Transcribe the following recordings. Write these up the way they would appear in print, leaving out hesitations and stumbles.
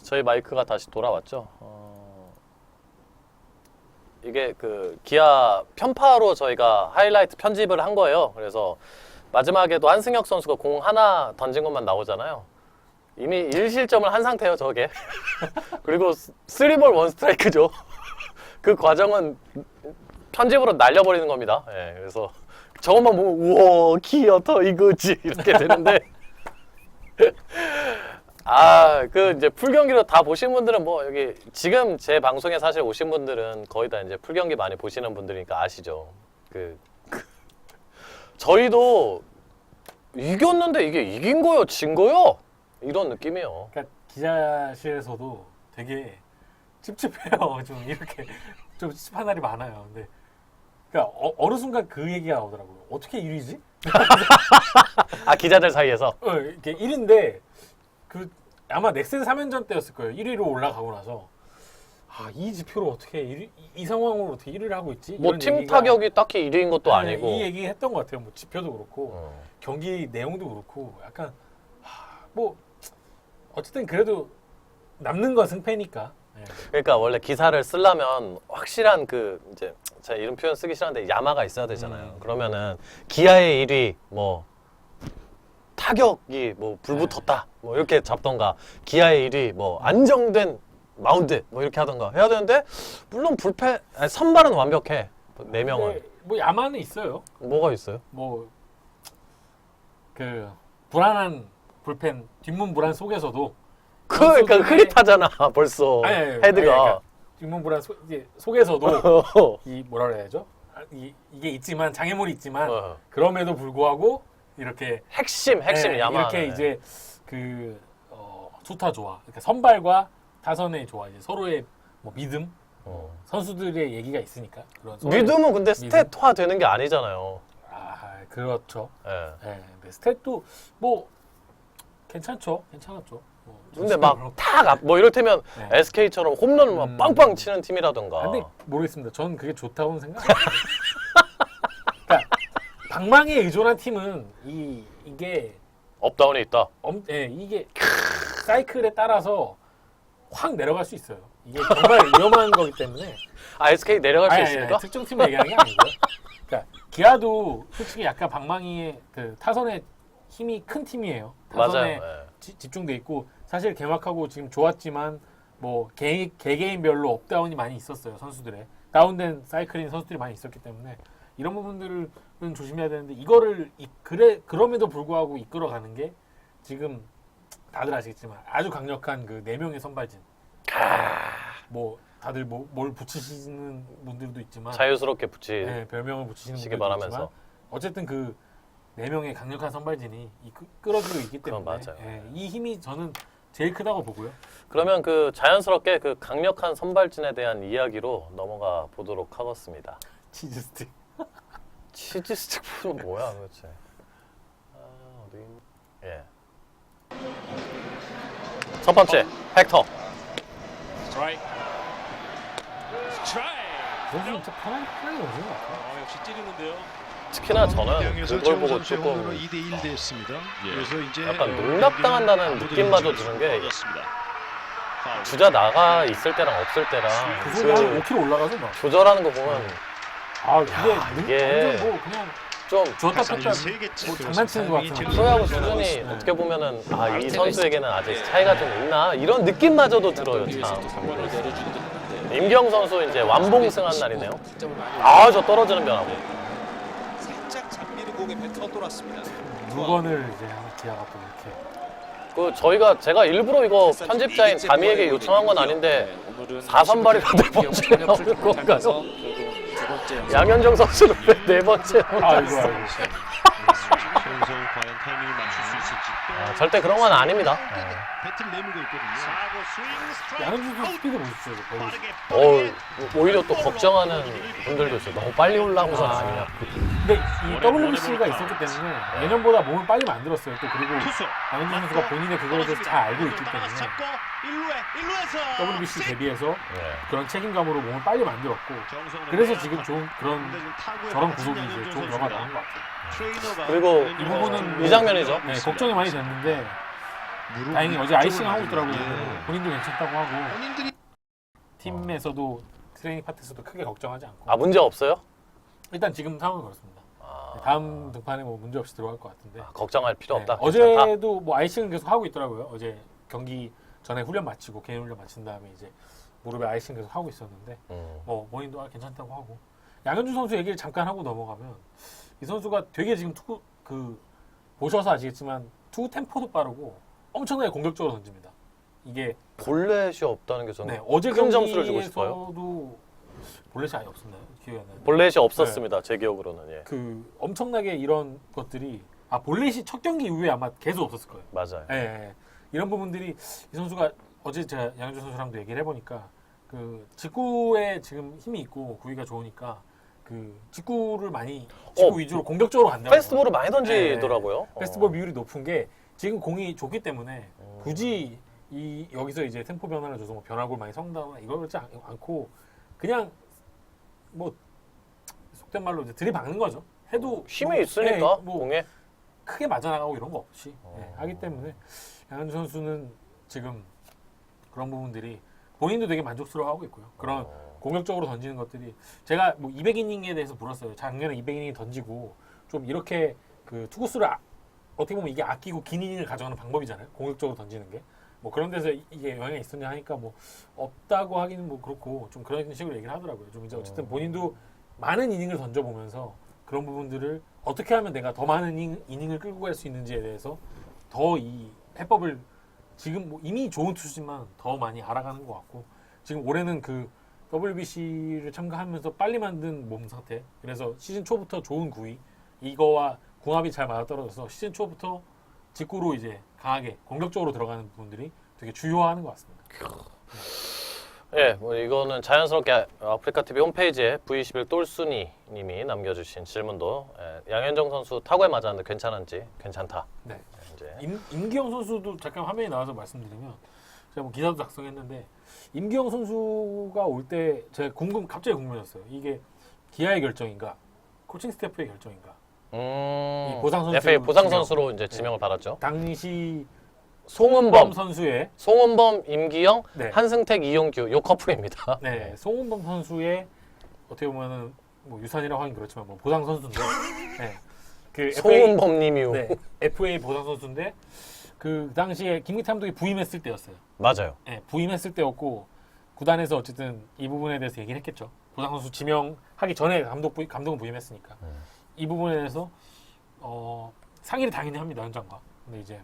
저희 마이크가 다시 돌아왔죠. 이게 기아 편파로 저희가 하이라이트 편집을 한 거예요. 그래서 마지막에도 한승혁 선수가 공 하나 던진 것만 나오잖아요. 이미 1실점을 한 상태예요, 저게. 그리고 3볼 1스트라이크죠. 그 과정은 편집으로 날려버리는 겁니다. 예, 그래서 저것만 보면 우와 기어터 이거지 이렇게 되는데 이제 풀경기로 다 보신 분들은 뭐 여기 지금 제 방송에 사실 오신 분들은 거의 다 이제 풀경기 많이 보시는 분들이니까 아시죠. 저희도 이겼는데 이게 이긴 거요, 진 거요? 이런 느낌이에요. 그러니까 기자실에서도 되게 찝찝해요. 좀 이렇게 좀 찝찝한 날이 많아요. 근데 그러니까 어느 순간 그 얘기가 나오더라고요. 어떻게 1위지? 기자들 사이에서. 이게 1위인데 아마 넥센 3연전 때였을 거예요. 1위로 올라가고 나서 이 지표로 어떻게 이 상황으로 어떻게 1위를 하고 있지? 뭐 팀 타격이 딱히 1위인 것도 아니고. 이 얘기 했던 것 같아요. 뭐 지표도 그렇고 경기 내용도 그렇고 약간 뭐 어쨌든 그래도 남는 건 승패니까. 그러니까 원래 기사를 쓰려면 확실한 이제 제가 이런 표현 쓰기 싫은데 야마가 있어야 되잖아요. 그러면은 기아의 1위 뭐 타격이 뭐 불붙었다 뭐 이렇게 잡던가 기아의 1위 뭐 안정된 마운드 뭐 이렇게 하던가 해야 되는데 물론 선발은 완벽해. 4명은. 뭐 야마는 있어요. 뭐가 있어요? 뭐 불안한 불펜 뒷문 불안 속에서도 그러니까 흐릿하잖아 벌써 헤드가. 그러니까 뒷문 불안 속에서도 이 뭐라 그래야죠? 이게 있지만 장애물이 있지만 그럼에도 불구하고 이렇게 핵심 야마 이렇게 이제 투타 조화, 그러니까 선발과 타선의 조화, 이제 서로의 뭐 믿음, 선수들의 얘기가 있으니까 그런 믿음은 근데 스탯화 되는 게 아니잖아요. 그렇죠. 네. 스탯도 뭐 괜찮았죠. 근데 뭐 이를테면 SK처럼 홈런을 막 빵빵 치는 팀이라던가. 근데 모르겠습니다. 저는 그게 좋다고는 생각해요. 그러니까 방망이에 의존한 팀은 이게 업다운이 있다. 이게 사이클에 따라서 확 내려갈 수 있어요. 이게 정말 위험한 거기 때문에. SK 내려갈 수 있습니까? 특정 팀 얘기하는 게 아니고요. 그러니까 기아도 솔직히 약간 방망이에 타선에 힘이 큰 팀이에요. 타선에 맞아요. 집중돼 있고 사실 개막하고 지금 좋았지만 뭐 개개인별로 업다운이 많이 있었어요. 선수들의 다운된 사이클인 선수들이 많이 있었기 때문에 이런 부분들은 조심해야 되는데 이거를 그럼에도 불구하고 이끌어가는 게 지금 다들 아시겠지만 아주 강력한 4명의 선발진. 뭐 다들 뭘 붙이시는 분들도 있지만 자유스럽게 별명을 붙이시는 분들도 바라면서. 있지만 어쨌든 4명의 강력한 선발진이 끌어들이고 있기 때문에 맞아요. 이 힘이 저는 제일 크다고 보고요. 그러면 자연스럽게 강력한 선발진에 대한 이야기로 넘어가 보도록 하겠습니다. 치즈 스틱. 치즈 스틱은 뭐야 도대체? 첫 번째 헥터. 스트라이크. 선수 진짜 편하게 오신 것 같아요. 역시 찌르는데요. 특히나 저는 그걸 보고 조금 2대1 됐습니다. 그래서 이제 약간 농락당한다는 느낌마저 드는 게 주자 나가 있을 때랑 없을 때랑 그 소리 한 5km 올라가서 막 조절하는 거 보면 이게 완전 뭐 그냥 좀 줬다 폈다 뭐 장난치는 것 같은. 프로야구 수준이 어떻게 보면은 이 선수에게는 아직 차이가 좀 있나 이런 느낌마저도 들어요. 참. 임경 선수 이제 완봉승한 날이네요. 저 떨어지는 변화고. 살짝 잡히는 공에 뱉어 돌았습니다. 물건을 이제 기아가 또 이렇게. 제가 일부러 이거 편집자인 다미에게 요청한 건 아닌데 4선발이가 4번째 나오는 건가요? 양현종 선수는 왜 4번째 나오는 거예요? 과연 타이밍을 맞출 수 있을지. 절대 그런 건 아닙니다. 배트를 내밀고 있거든요. 양현종 선수 스피드 보시죠. 오히려 또 걱정하는 분들도 있어요. 너무 빨리 올라온 건 아니냐. 근데 이 WBC가 있었기 때문에 예년보다 몸을 빨리 만들었어요. 또 그리고 양현종 선수가 본인의 그거에 대해서 잘 알고 있기 때문에 WBC 대비해서 그런 책임감으로 몸을 빨리 만들었고 그래서 지금 좋은 저런 구속이 이제 좋은 결과가 나온 것 같아요. 그리고 이 부분은 이 장면이죠. 걱정이 많이 됐는데 무릎 다행히 어제 아이싱 하고 있더라고요. 예. 본인도 괜찮다고 하고 본인들이 팀에서도 트레이닝 파트에서도 크게 걱정하지 않고 아 문제 없어요? 일단 지금 상황은 그렇습니다. 아, 다음 등판에 뭐 문제 없이 들어갈 것 같은데 걱정할 필요 네, 없다. 괜찮다. 어제도 뭐 아이싱은 계속 하고 있더라고요. 어제 경기 전에 훈련 마치고 개인 훈련 마친 다음에 이제 무릎에 아이싱 계속 하고 있었는데 뭐 본인도 괜찮다고 하고 양현준 선수 얘기를 잠깐 하고 넘어가면 이 선수가 되게 지금 투구 보셔서 아시겠지만 투구 템포도 빠르고 엄청나게 공격적으로 던집니다. 이게 볼넷이 없다는 게 저는 어제 큰 점수를 주고 싶어요. 경기에서도 볼넷이 아예 없었나요? 기억이 안 나요. 볼넷이 없었습니다. 제 기억으로는 예. 그 엄청나게 이런 것들이 볼넷이 첫 경기 이후에 아마 계속 없었을 거예요. 맞아요. 예, 예. 이런 부분들이 이 선수가 어제 제가 양현준 선수랑도 얘기를 해보니까 그 직구에 지금 힘이 있고 구위가 좋으니까 그 직구 위주로 공격적으로 간다. 페스트볼을 많이 던지더라고요. 페스트볼 비율이 높은 게 지금 공이 좋기 때문에 굳이 여기서 이제 템포 변화를 줘서 뭐 변화구를 많이 성다거나 이걸 그렇지 않고 그냥 뭐 속된 말로 이제 들이박는 거죠. 해도 힘이 뭐, 있으니까 예, 뭐 공에 크게 맞아나가고 이런 거 없이 하기 때문에 양현준 선수는 지금 그런 부분들이 본인도 되게 만족스러워하고 있고요. 그런 공격적으로 던지는 것들이 제가 뭐 200이닝에 대해서 물었어요. 작년에 200이닝 던지고 좀 이렇게 그 투구수를 어떻게 보면 이게 아끼고 긴 이닝을 가져가는 방법이잖아요. 공격적으로 던지는 게. 뭐 그런 데서 이게 영향이 있었냐 하니까 뭐 없다고 하기는 뭐 그렇고 좀 그런 식으로 얘기를 하더라고요. 좀 이제 어쨌든 본인도 많은 이닝을 던져보면서 그런 부분들을 어떻게 하면 내가 더 많은 이닝을 끌고 갈 수 있는지에 대해서 더 이 해법을 지금 뭐 이미 좋은 투수지만 더 많이 알아가는 것 같고 지금 올해는 그 WBC를 참가하면서 빨리 만든 몸 상태 그래서 시즌 초부터 좋은 구위 이거와 궁합이 잘 맞아떨어져서 시즌 초부터 직구로 이제 강하게 공격적으로 들어가는 부분들이 되게 주요하는 것 같습니다. 예, 뭐 이거는 자연스럽게 아프리카 TV 홈페이지에 V21 똘순이 님이 남겨주신 질문도 양현종 선수 타구에 맞았는데 괜찮은지 괜찮다. 네. 이제 임기영 선수도 잠깐 화면에 나와서 말씀드리면 제가 뭐 기사도 작성했는데 임기영 선수가 올 때 제가 갑자기 궁금해졌어요. 이게 기아의 결정인가, 코칭 스태프의 결정인가? 이 보상 선수 FA 보상 지명. 선수로 이제 지명을 네. 받았죠. 당시 송은범 선수의 송은범, 임기영, 네. 한승택, 이용규 요 커플입니다. 네, 송은범 선수의 어떻게 보면은 뭐 유산이라고 하긴 그렇지만 뭐 보상 선수인데, 네, 그 송은범님이요. 네, FA 보상 선수인데 그 당시에 김기태 감독이 부임했을 때였어요. 맞아요. 네, 부임했을 때였고 구단에서 어쨌든 이 부분에 대해서 얘기를 했겠죠. 보상 선수 지명하기 전에 감독은 부임했으니까 이 부분에 대해서 상의를 당연히 합니다 현장과. 근데 이제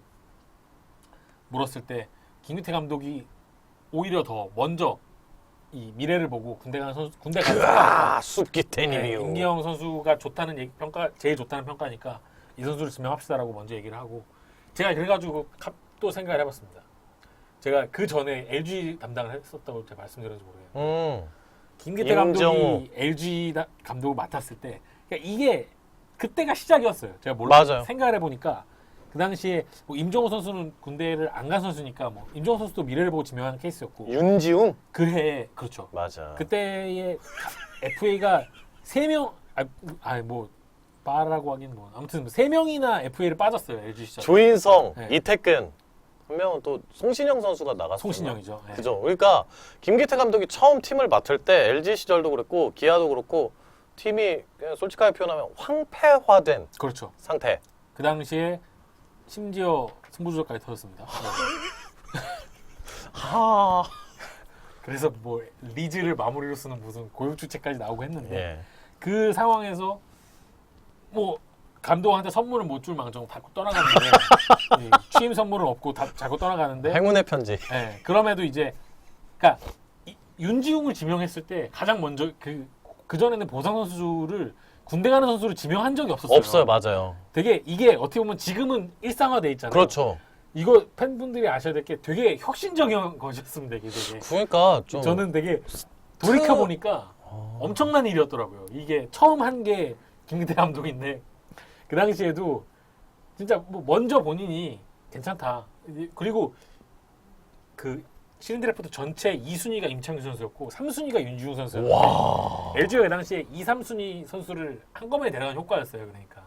물었을 때 김기태 감독이 오히려 더 먼저 이 미래를 보고 군대 가는 숲기태님이요. 임기영 선수가 좋다는 평가 제일 좋다는 평가니까 이 선수를 지명합시다라고 먼저 얘기를 하고 제가 그래가지고 또 생각을 해봤습니다. 제가 그 전에 LG 담당을 했었다고 제가 말씀드렸는지 모르겠어요. 임정호. 김기태 감독이 LG 감독을 맡았을 때 그러니까 이게 그때가 시작이었어요. 제가 맞아요. 생각을 해보니까 그 당시에 뭐 임정호 선수는 군대를 안 간 선수니까 뭐 임정호 선수도 미래를 보고 지명한 케이스였고 윤지웅? 그 해에 그렇죠. 맞아. 그때의 FA가 3명 뭐 빠라고 하긴 뭐 아무튼 3명이나 FA를 빠졌어요. LG 시절. 조인성, 네. 이태근 한 명은 또 송신영 선수가 나갔어요. 송신영이죠. 네. 그죠. 그러니까 김기태 감독이 처음 팀을 맡을 때 LG 시절도 그랬고 기아도 그렇고 팀이 그냥 솔직하게 표현하면 황폐화된 그렇죠. 상태. 그 당시에 심지어 승부조작까지 터졌습니다. 하. 그래서 뭐 리즈를 마무리로 쓰는 무슨 고육주책까지 나오고 했는데 예. 그 상황에서 뭐 감독한테 선물을 못 줄 망정 자꾸 떠나가는데 이 취임 선물은 없고 자꾸 떠나가는데 행운의 편지. 예, 그럼에도 이제 그러니까 윤지웅을 지명했을 때 가장 먼저 그 전에는 보상 선수를 군대 가는 선수를 지명한 적이 없었어요. 없어요, 맞아요. 되게 이게 어떻게 보면 지금은 일상화돼 있잖아요. 그렇죠. 이거 팬분들이 아셔야 될 게 되게 혁신적인 것이었습니다. 이게 되게. 그러니까 좀 저는 되게 돌이켜 보니까 엄청난 일이었더라고요. 이게 처음 한 게 김기태 감독인데 그 당시에도 진짜 뭐 먼저 본인이 괜찮다. 그리고 그 시즌 드래프트 전체 2순위가 임창규 선수였고 3순위가 윤지웅 선수였는데 와. LG가 그 당시에 2, 3순위 선수를 한꺼번에 데려간 효과였어요. 그러니까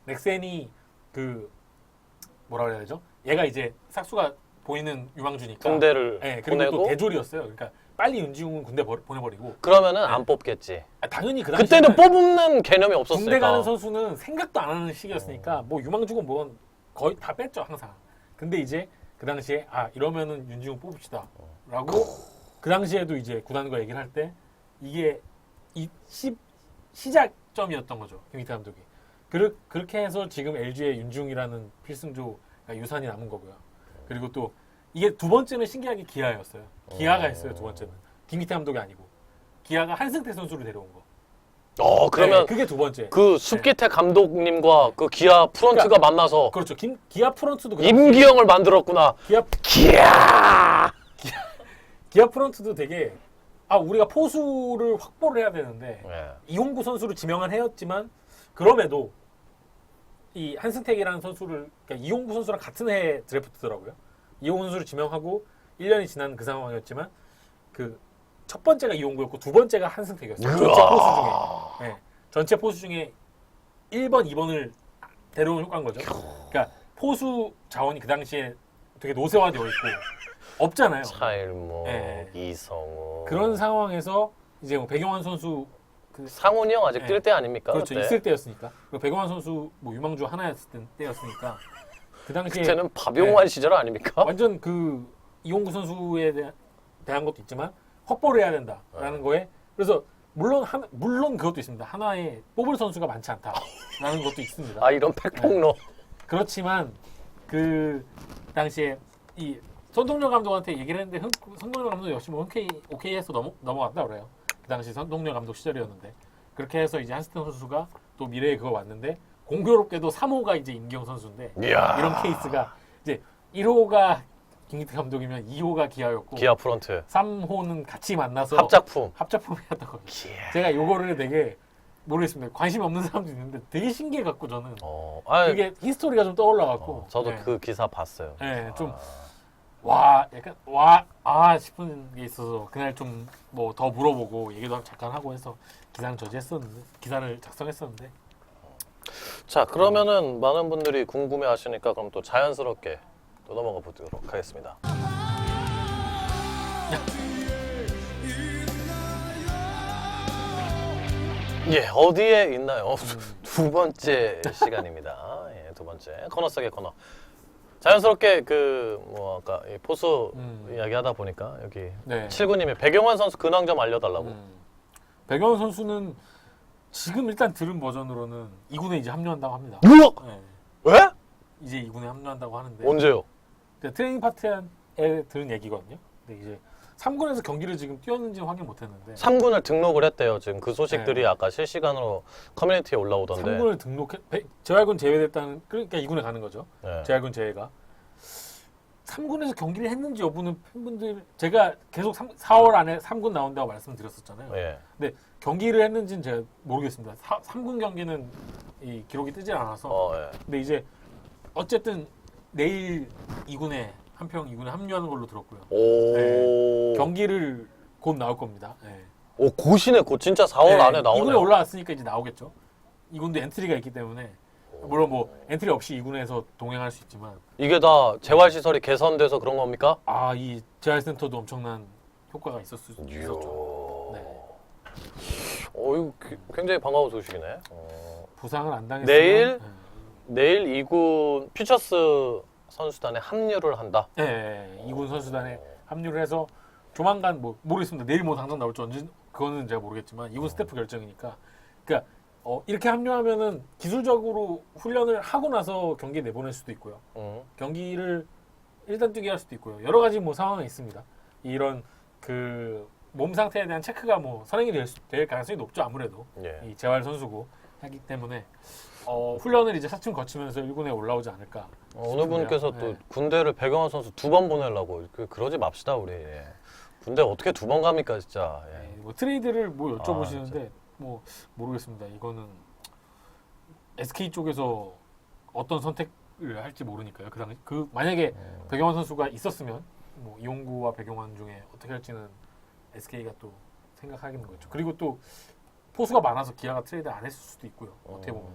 넥센이 그 뭐라 그래야 되죠? 얘가 이제 싹수가 보이는 유망주니까. 군대를 네, 그리고 보내고 또 대졸이었어요. 그러니까 빨리 윤지웅은 군대 보내버리고. 그러면은 안 뽑겠지. 당연히 그 그때는 당시에는 뽑는 개념이 없었으니까. 군대 가는 선수는 생각도 안 하는 시기였으니까 뭐 유망주고 뭐 거의 다 뺐죠 항상. 근데 이제 그 당시에 이러면은 윤지웅 뽑읍시다라고 그 당시에도 이제 구단과 얘기를 할 때 이게 시작점이었던 거죠 김기태 감독이. 그렇게 해서 지금 LG의 윤지웅이라는 필승조 유산이 남은 거고요. 그리고 또 이게 두 번째는 신기하게 기아였어요. 기아가 했어요 두 번째는. 김기태 감독이 아니고 기아가 한승태 선수를 데려온 거. 그러면 네, 그게 두 번째. 그 숲기태 감독님과 그 기아 프런트가 만나서 그렇죠. 기아 프런트도 그 임기영을 만들었구나. 기아 프런트도 되게 우리가 포수를 확보를 해야 되는데 예. 이홍구 선수를 지명은 해였지만 그럼에도 이 한승택이라는 선수를 그러니까 이홍구 선수랑 같은 해 드래프트더라고요. 이홍구 선수를 지명하고 1년이 지난 그 상황이었지만 그 첫 번째가 이홍구였고 두 번째가 한승택이었어요. 전체 포수 중에 1번, 2번을 데려온 효과인 거죠. 그러니까 포수 자원이 그 당시에 되게 노쇠화되어 있고 없잖아요. 차일모, 예. 이성우 그런 상황에서 이제 뭐 백영환 선수 상훈이 형 아직 예. 뛸 때 아닙니까? 그렇죠. 그때? 있을 때였으니까. 그리고 백영환 선수 뭐 유망주 하나였을 때였으니까 그 당시에 그때는 박용환 예. 시절 아닙니까? 완전 그 이홍구 선수에 대한 것도 있지만 확보를 해야 된다라는 거에 그래서 물론 그것도 있습니다. 하나에 뽑을 선수가 많지 않다라는 것도 있습니다. 이런 팩폭로. 그렇지만 그 당시에 이 손동열 감독한테 얘기를 했는데 손동열 감독 역시 뭐 오케이 해서 넘어갔다 그래요. 그 당시 손동열 감독 시절이었는데 그렇게 해서 이제 한스텐 선수가 또 미래에 그거 왔는데 공교롭게도 3호가 이제 임기영 선수인데 이야. 이런 케이스가 이제 1호가 김기태 감독이면 2호가 기아였고 기아 프런트. 3호는 같이 만나서 합작품이었던 거예요. 제가 요거를 되게 모르겠습니다. 관심이 없는 사람도 있는데 되게 신기해 갖고 저는 그게 히스토리가 좀 떠올라 갖고 저도 그 기사 봤어요. 네, 좀 약간 싶은 게 있어서 그날 좀 뭐 더 물어보고 얘기도 잠깐 하고 해서 기사를 작성했었는데 자, 그러면은 많은 분들이 궁금해 하시니까 그럼 또 자연스럽게 또 넘어가 보도록 하겠습니다. 예, 어디에 있나요? 두 번째 시간입니다. 예, 두 번째 코너 속의 코너. 자연스럽게 아까 이 포수 이야기하다 보니까 여기 네. 79님이 백용환 선수 근황 좀 알려달라고. 백영환 선수는 지금 일단 들은 버전으로는 2군에 이제 합류한다고 합니다. 뭐야? 네. 왜? 이제 2군에 합류한다고 하는데 언제요? 트레이닝 파트에 들은 얘기거든요. 근데 이제 3군에서 경기를 지금 뛰었는지 확인 못했는데 3군을 등록을 했대요. 지금 그 소식들이 아까 실시간으로 커뮤니티에 올라오던데. 3군을 재활군 제외됐다는 그러니까 2군에 가는 거죠. 네. 재활군 제외가 3군에서 경기를 했는지 여부는 팬분들 제가 계속 4월 안에 3군 나온다고 말씀드렸었잖아요. 예. 근데 경기를 했는지는 제가 모르겠습니다. 3군 경기는 이 기록이 뜨질 않아서 예. 근데 이제 어쨌든 내일 2군에 한평 2군에 합류하는 걸로 들었고요. 오. 네. 경기를 곧 나올 겁니다. 네. 오, 곧이네. 곧 진짜 4월 안에 나오네. 2군에 올라왔으니까 이제 나오겠죠. 2군도 엔트리가 있기 때문에 물론 뭐 엔트리 없이 2군에서 동행할 수 있지만 이게 다 재활 시설이 개선돼서 그런 겁니까? 이 재활센터도 엄청난 효과가 있었죠. 네. 이거 굉장히 반가운 소식이네. 부상을 안 당했으면 내일 2군 퓨처스 선수단에 합류를 한다. 네, 2군 선수단에 합류를 해서 조만간 뭐 모르겠습니다. 내일 뭐 당장 나올지 언제 그거는 제가 모르겠지만 2군 스태프 결정이니까. 그러니까 이렇게 합류하면은 기술적으로 훈련을 하고 나서 경기에 내보낼 수도 있고요. 경기를 일단 뛰게 할 수도 있고요. 여러 가지 뭐 상황이 있습니다. 이런 그 몸 상태에 대한 체크가 뭐 선행이 될 가능성이 높죠. 아무래도 예. 이 재활 선수고 하기 때문에 훈련을 이제 차츰 거치면서 1군에 올라오지 않을까. 어느 분께서 또 네. 군대를 백영환 선수 2번 보내려고 그러지 맙시다 우리. 예. 군대 어떻게 2번 갑니까 진짜. 예. 뭐 트레이드를 뭐 여쭤보시는데 뭐 모르겠습니다. 이거는 SK 쪽에서 어떤 선택을 할지 모르니까요. 만약에 백영환 선수가 있었으면 뭐 이용구와 백영환 중에 어떻게 할지는 SK가 또 생각하겠는 거죠. 그리고 또 포수가 많아서 기아가 트레이드 안 했을 수도 있고요. 어떻게 보면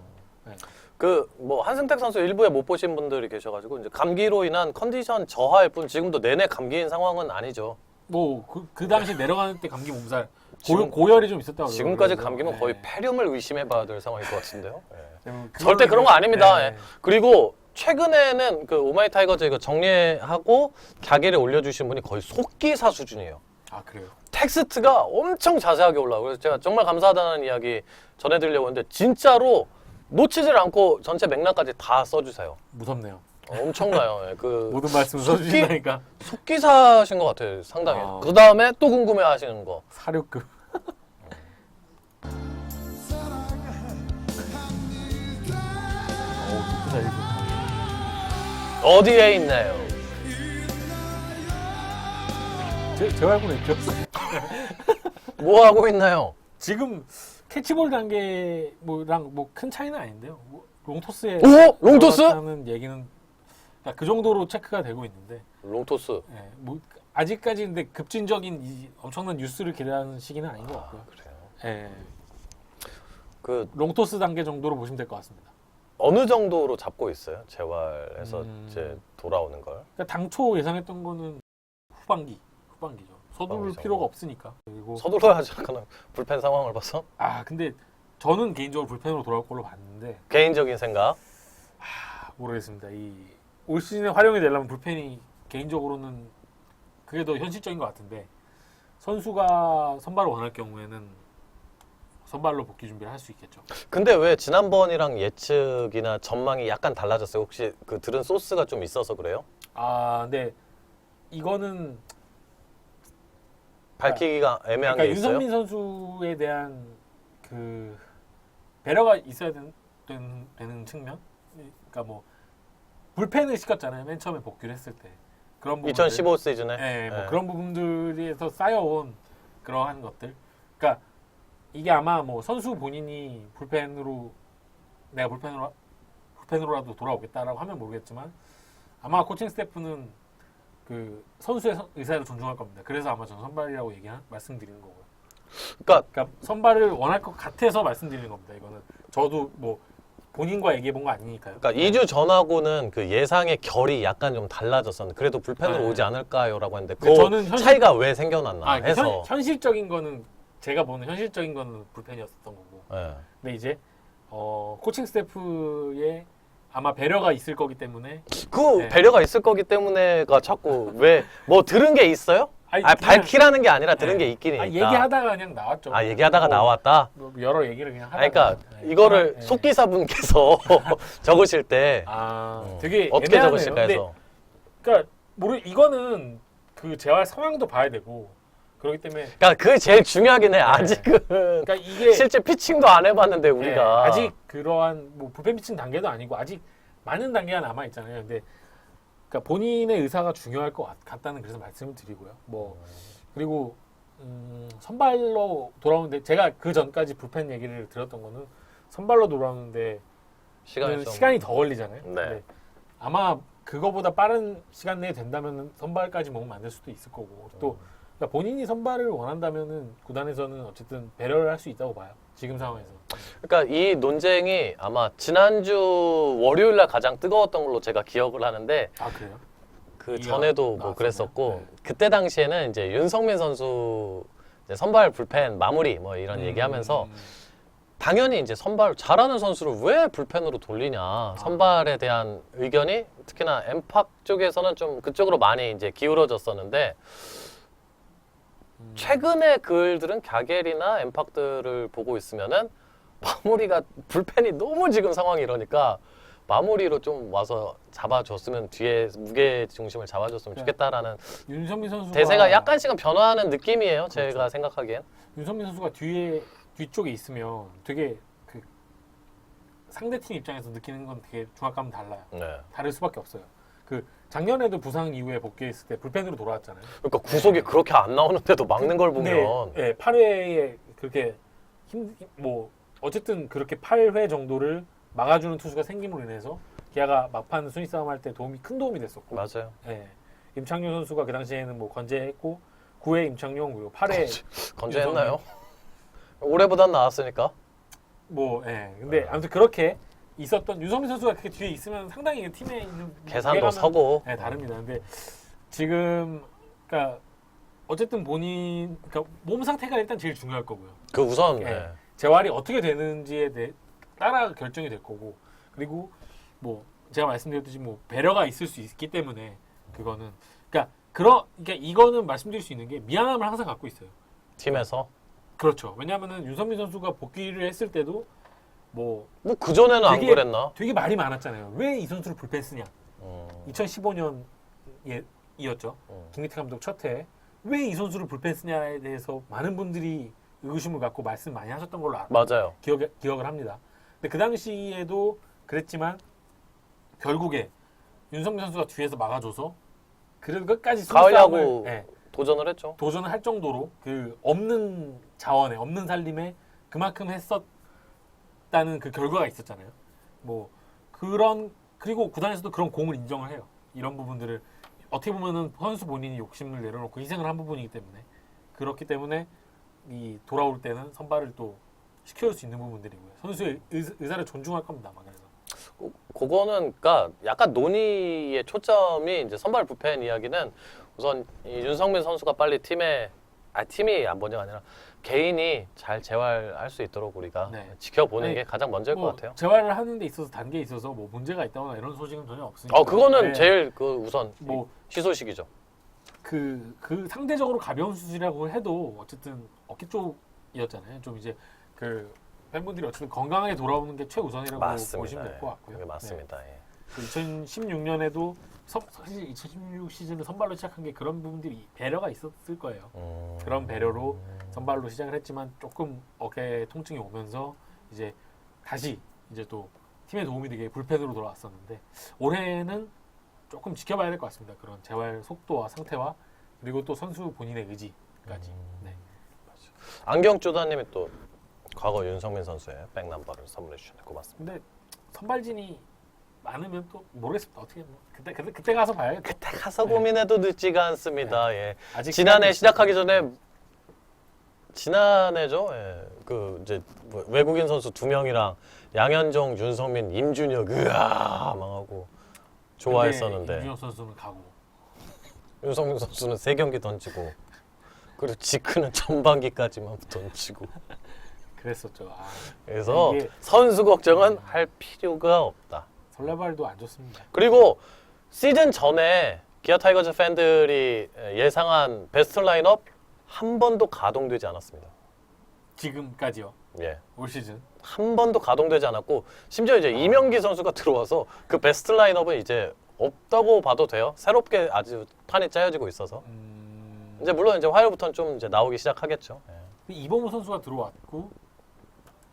네. 그 뭐 한승택 선수 일부에 못 보신 분들이 계셔가지고 이제 감기로 인한 컨디션 저하일 뿐 지금도 내내 감기인 상황은 아니죠. 뭐 그 당시 내려가는 때 감기 몸살 지금- 고열이 좀 있었다고 지금까지 그러더라고요. 감기면 거의 네. 폐렴을 의심해봐야 될 상황일 것 같은데요. 예. 그걸로 절대 그런 거 아닙니다. 네. 예. 그리고 최근에는 그 오마이 타이거즈 이거 정리하고 갸게를 올려주신 분이 거의 속기사 수준이에요. 아 그래요? 텍스트가 엄청 자세하게 올라오고 그래서 제가 정말 감사하다는 이야기 전해드리려고 했는데 진짜로 놓치질 않고 전체 맥락까지 다 써주세요. 무섭네요. 엄청나요. 예. 그 모든 말씀 속기- 써주신다니까. 속기사신 것 같아요. 상당히. 아. 그 다음에 또 궁금해하시는 거. 사료급. 높다 이거. 어디에 있나요? 제 말고는 있죠. 뭐 하고 있나요? 지금 캐치볼 단계 뭐랑 뭐 큰 차이는 아닌데요. 뭐 롱토스에 오! 롱토스? 들어갔다는 얘기는 그러니까 그 정도로 체크가 되고 있는데 롱토스. 예, 뭐 아직까지 근데 급진적인 엄청난 뉴스를 기대하는 시기는 아닌 것 같고요. 그래요. 예, 그 롱토스 단계 정도로 보시면 될 것 같습니다. 어느 정도로 잡고 있어요? 재활에서 이제 돌아오는 걸. 그러니까 당초 예상했던 거는 후반기죠. 서두를 후반기죠. 필요가 없으니까. 그리고 서둘러야지 않나 불펜 상황을 봐서 근데 저는 개인적으로 불펜으로 돌아올 걸로 봤는데 개인적인 생각. 모르겠습니다. 이 올 시즌에 활용이 되려면 불펜이 개인적으로는 그게 더 현실적인 것 같은데 선수가 선발을 원할 경우에는 선발로 복귀 준비를 할 수 있겠죠. 근데 왜 지난번이랑 예측이나 전망이 약간 달라졌어요? 혹시 그 들은 소스가 좀 있어서 그래요? 근데 이거는 밝히기가 애매한 그러니까 게 있어요? 윤성민 선수에 대한 그 배려가 있어야 되는 측면. 그러니까 뭐 불펜을 시켰잖아요. 맨 처음에 복귀를 했을 때 그런 부분들. 2015 시즌에. 네, 뭐 네. 그런 부분들에서 쌓여온 그러한 것들. 그러니까 이게 아마 뭐 선수 본인이 내가 불펜으로라도 돌아오겠다라고 하면 모르겠지만 아마 코칭 스태프는 그 선수의 의사를 존중할 겁니다. 그래서 아마 저는 선발이라고 말씀드리는 거고요. 그러니까 선발을 원할 것 같아서 말씀드리는 겁니다. 이거는 저도 뭐 본인과 얘기해 본 거 아니니까요. 그러니까 2주 전하고는 그 예상의 결이 약간 좀 달라졌었는데 그래도 불펜으로 네. 오지 않을까요라고 했는데 근데 그 저는 차이가 왜 생겨났나 해서. 현실적인 거는 제가 보는 현실적인 거는 불펜이었던 거고. 네. 근데 이제 코칭 스태프의 아마 배려가 있을 거기 때문에 그 네. 배려가 있을 거기 때문에가 자꾸 왜 뭐 들은 게 있어요? 아니, 밝히라는 게 아니라 들은 네. 게 있긴 있다. 얘기하다가 그냥 나왔죠. 얘기하다가 뭐, 나왔다. 뭐 여러 얘기를 그냥 하다가. 그러니까 네. 이거를 네. 속기사분께서 적으실 때 되게 어떻게 애매하네요. 적으실까 해서. 그러니까 이거는 그 재활 상황도 봐야 되고 그렇기 때문에 그러니까 그게 제일 중요하긴 해. 아직은 그러니까 이게 실제 피칭도 안 해봤는데 네, 우리가 아직 그러한 뭐 불펜 피칭 단계도 아니고 아직 많은 단계가 남아 있잖아요. 근데 그러니까 본인의 의사가 중요할 것 같다는 그래서 말씀을 드리고요. 뭐 그리고 선발로 돌아오는데 제가 그 전까지 불펜 얘기를 들었던 거는 선발로 돌아오는데 시간이 더 걸리잖아요. 네. 근데 아마 그거보다 빠른 시간 내에 된다면 선발까지 몸 만들 수도 있을 거고 또 그러니까 본인이 선발을 원한다면은 구단에서는 어쨌든 배려를 할 수 있다고 봐요. 지금 상황에서. 그러니까 이 논쟁이 아마 지난주 월요일 날 가장 뜨거웠던 걸로 제가 기억을 하는데 그래요? 그 전에도 뭐 나왔었나요? 그랬었고 네. 그때 당시에는 이제 윤성민 선수 이제 선발 불펜 마무리 뭐 이런 얘기하면서 당연히 이제 선발 잘하는 선수를 왜 불펜으로 돌리냐 선발에 대한 의견이 특히나 엠팍 쪽에서는 좀 그쪽으로 많이 이제 기울어졌었는데 최근의 글들은 갸겔이나 엠팍들을 보고 있으면은 마무리가 불펜이 너무 지금 상황이 이러니까 마무리로 좀 와서 잡아줬으면 뒤에 무게 중심을 잡아줬으면 네. 좋겠다라는 윤성민 선수가 대세가 약간씩은 변화하는 느낌이에요. 그렇죠. 제가 생각하기엔. 윤성민 선수가 뒤쪽에 있으면 되게 그 상대팀 입장에서 느끼는 건 되게 중압감은 달라요. 네. 다를 수밖에 없어요. 그 작년에도 부상 이후에 복귀했을 때 불펜으로 돌아왔잖아요. 그러니까 구속이 그렇게 안 나오는데도 막는 걸 보면 네, 8회에 그렇게 뭐 어쨌든 그렇게 8회 정도를 막아주는 투수가 생김으로 인해서 기아가 막판 순위 싸움할 때 큰 도움이 됐었고. 맞아요. 예. 임창용 선수가 그 당시에는 뭐 건재했고 9회 임창용 그리고 8회 건재했나요? 올해보단 나았으니까. 뭐 예. 근데 아무튼 그렇게 있었던 윤성민 선수가 그 뒤에 있으면 상당히 팀에 있는 계산도 무게감은, 서고. 네, 다릅니다. 근데 지금 그러니까 어쨌든 본인 그러니까 몸 상태가 일단 제일 중요할 거고요. 그 우선 네. 재활이 어떻게 되는지에 따라 결정이 될 거고 그리고 뭐 제가 말씀드렸듯이 뭐 배려가 있을 수 있기 때문에 그거는 그러니까 이거는 말씀드릴 수 있는 게 미안함을 항상 갖고 있어요. 팀에서 그렇죠. 왜냐하면은 윤성민 선수가 복귀를 했을 때도 뭐 뭐 그 전에는 안 되게- 그랬나? 되게 말이 많았잖아요. 왜 이 선수를 불펜 쓰냐? 2015년이었죠. 김기태 감독 첫 해. 왜 이 선수를 불펜 쓰냐에 대해서 많은 분들이 의구심을 갖고 말씀 많이 하셨던 걸로 맞아요. 기억을 합니다. 근데 그 당시에도 그랬지만 결국에 윤성민 선수가 뒤에서 막아줘서 그래도 끝까지 가을 승부싸움을, 야구 예, 도전을 했죠. 도전을 할 정도로 그 없는 자원에 없는 살림에 그만큼 했었다는 그 결과가 있었잖아요. 뭐 그리고 구단에서도 그런 공을 인정을 해요. 이런 부분들을 어떻게 보면은 선수 본인이 욕심을 내려놓고 희생을 한 부분이기 때문에 그렇기 때문에 이 돌아올 때는 선발을 또 시켜줄 수 있는 부분들이고요. 선수의 의사를 존중할 겁니다. 막 그래서 그거는 그러니까 약간 논의의 초점이 이제 선발 부펜 이야기는 우선 이 윤성민 선수가 빨리 팀이 안 번지가 아니라 개인이 잘 재활할 수 있도록 우리가 네. 지켜보는 아니, 게 가장 먼저일 뭐 것 같아요. 재활을 하는 데 있어서 단계에 있어서 뭐 문제가 있다거나 이런 소식은 전혀 없으니까. 그거는 네. 제일 그 우선 뭐 희소식이죠. 그 상대적으로 가벼운 수술이라고 해도 어쨌든 어깨 쪽이었잖아요. 좀 이제 그 팬분들이 어쨌든 건강하게 돌아오는 게 최우선이라고 보시면 맞습니다. 될 것 같고요. 그게 맞습니다. 예. 2016년에도 사실 2016 시즌을 선발로 시작한 게 그런 부분들이 배려가 있었을 거예요. 그런 배려로 선발로 시작을 했지만 조금 어깨 통증이 오면서 이제 다시 이제 또 팀에 도움이 되게 불펜으로 돌아왔었는데 올해는 조금 지켜봐야 될 것 같습니다. 그런 재활 속도와 상태와 그리고 또 선수 본인의 의지까지. 네. 안경 쪼다님이 또 과거 윤성민 선수의 백넘버를 선물해 주셨네. 고맙습니다. 근데 선발진이 많으면 또 모르겠습니다. 어떻게 뭐 그때 가서 봐야겠죠. 그때 가서 네. 고민해도 늦지가 않습니다. 예. 아직 지난해 시간이 시작하기 전에 지난해죠. 예. 그 이제 뭐 외국인 선수 2명이랑 양현종, 윤성민, 임준혁 으아 망하고 좋아했었는데 임준혁 선수는 가고 윤성민 선수는 3경기 던지고 그리고 지크는 전반기까지만 던지고 그랬었죠. 그래서 이게- 선수 걱정은 할 필요가 없다. 설레발도 안 좋습니다. 그리고 시즌 전에 기아 타이거즈 팬들이 예상한 베스트 라인업 한 번도 가동되지 않았습니다. 지금까지요. 예. 올 시즌. 한 번도 가동되지 않았고 심지어 이제 이명기 선수가 들어와서 그 베스트 라인업은 이제 없다고 봐도 돼요. 새롭게 아주 판이 짜여지고 있어서 이제 물론 이제 화요일부터는 좀 이제 나오기 시작하겠죠. 예. 이범호 선수가 들어왔고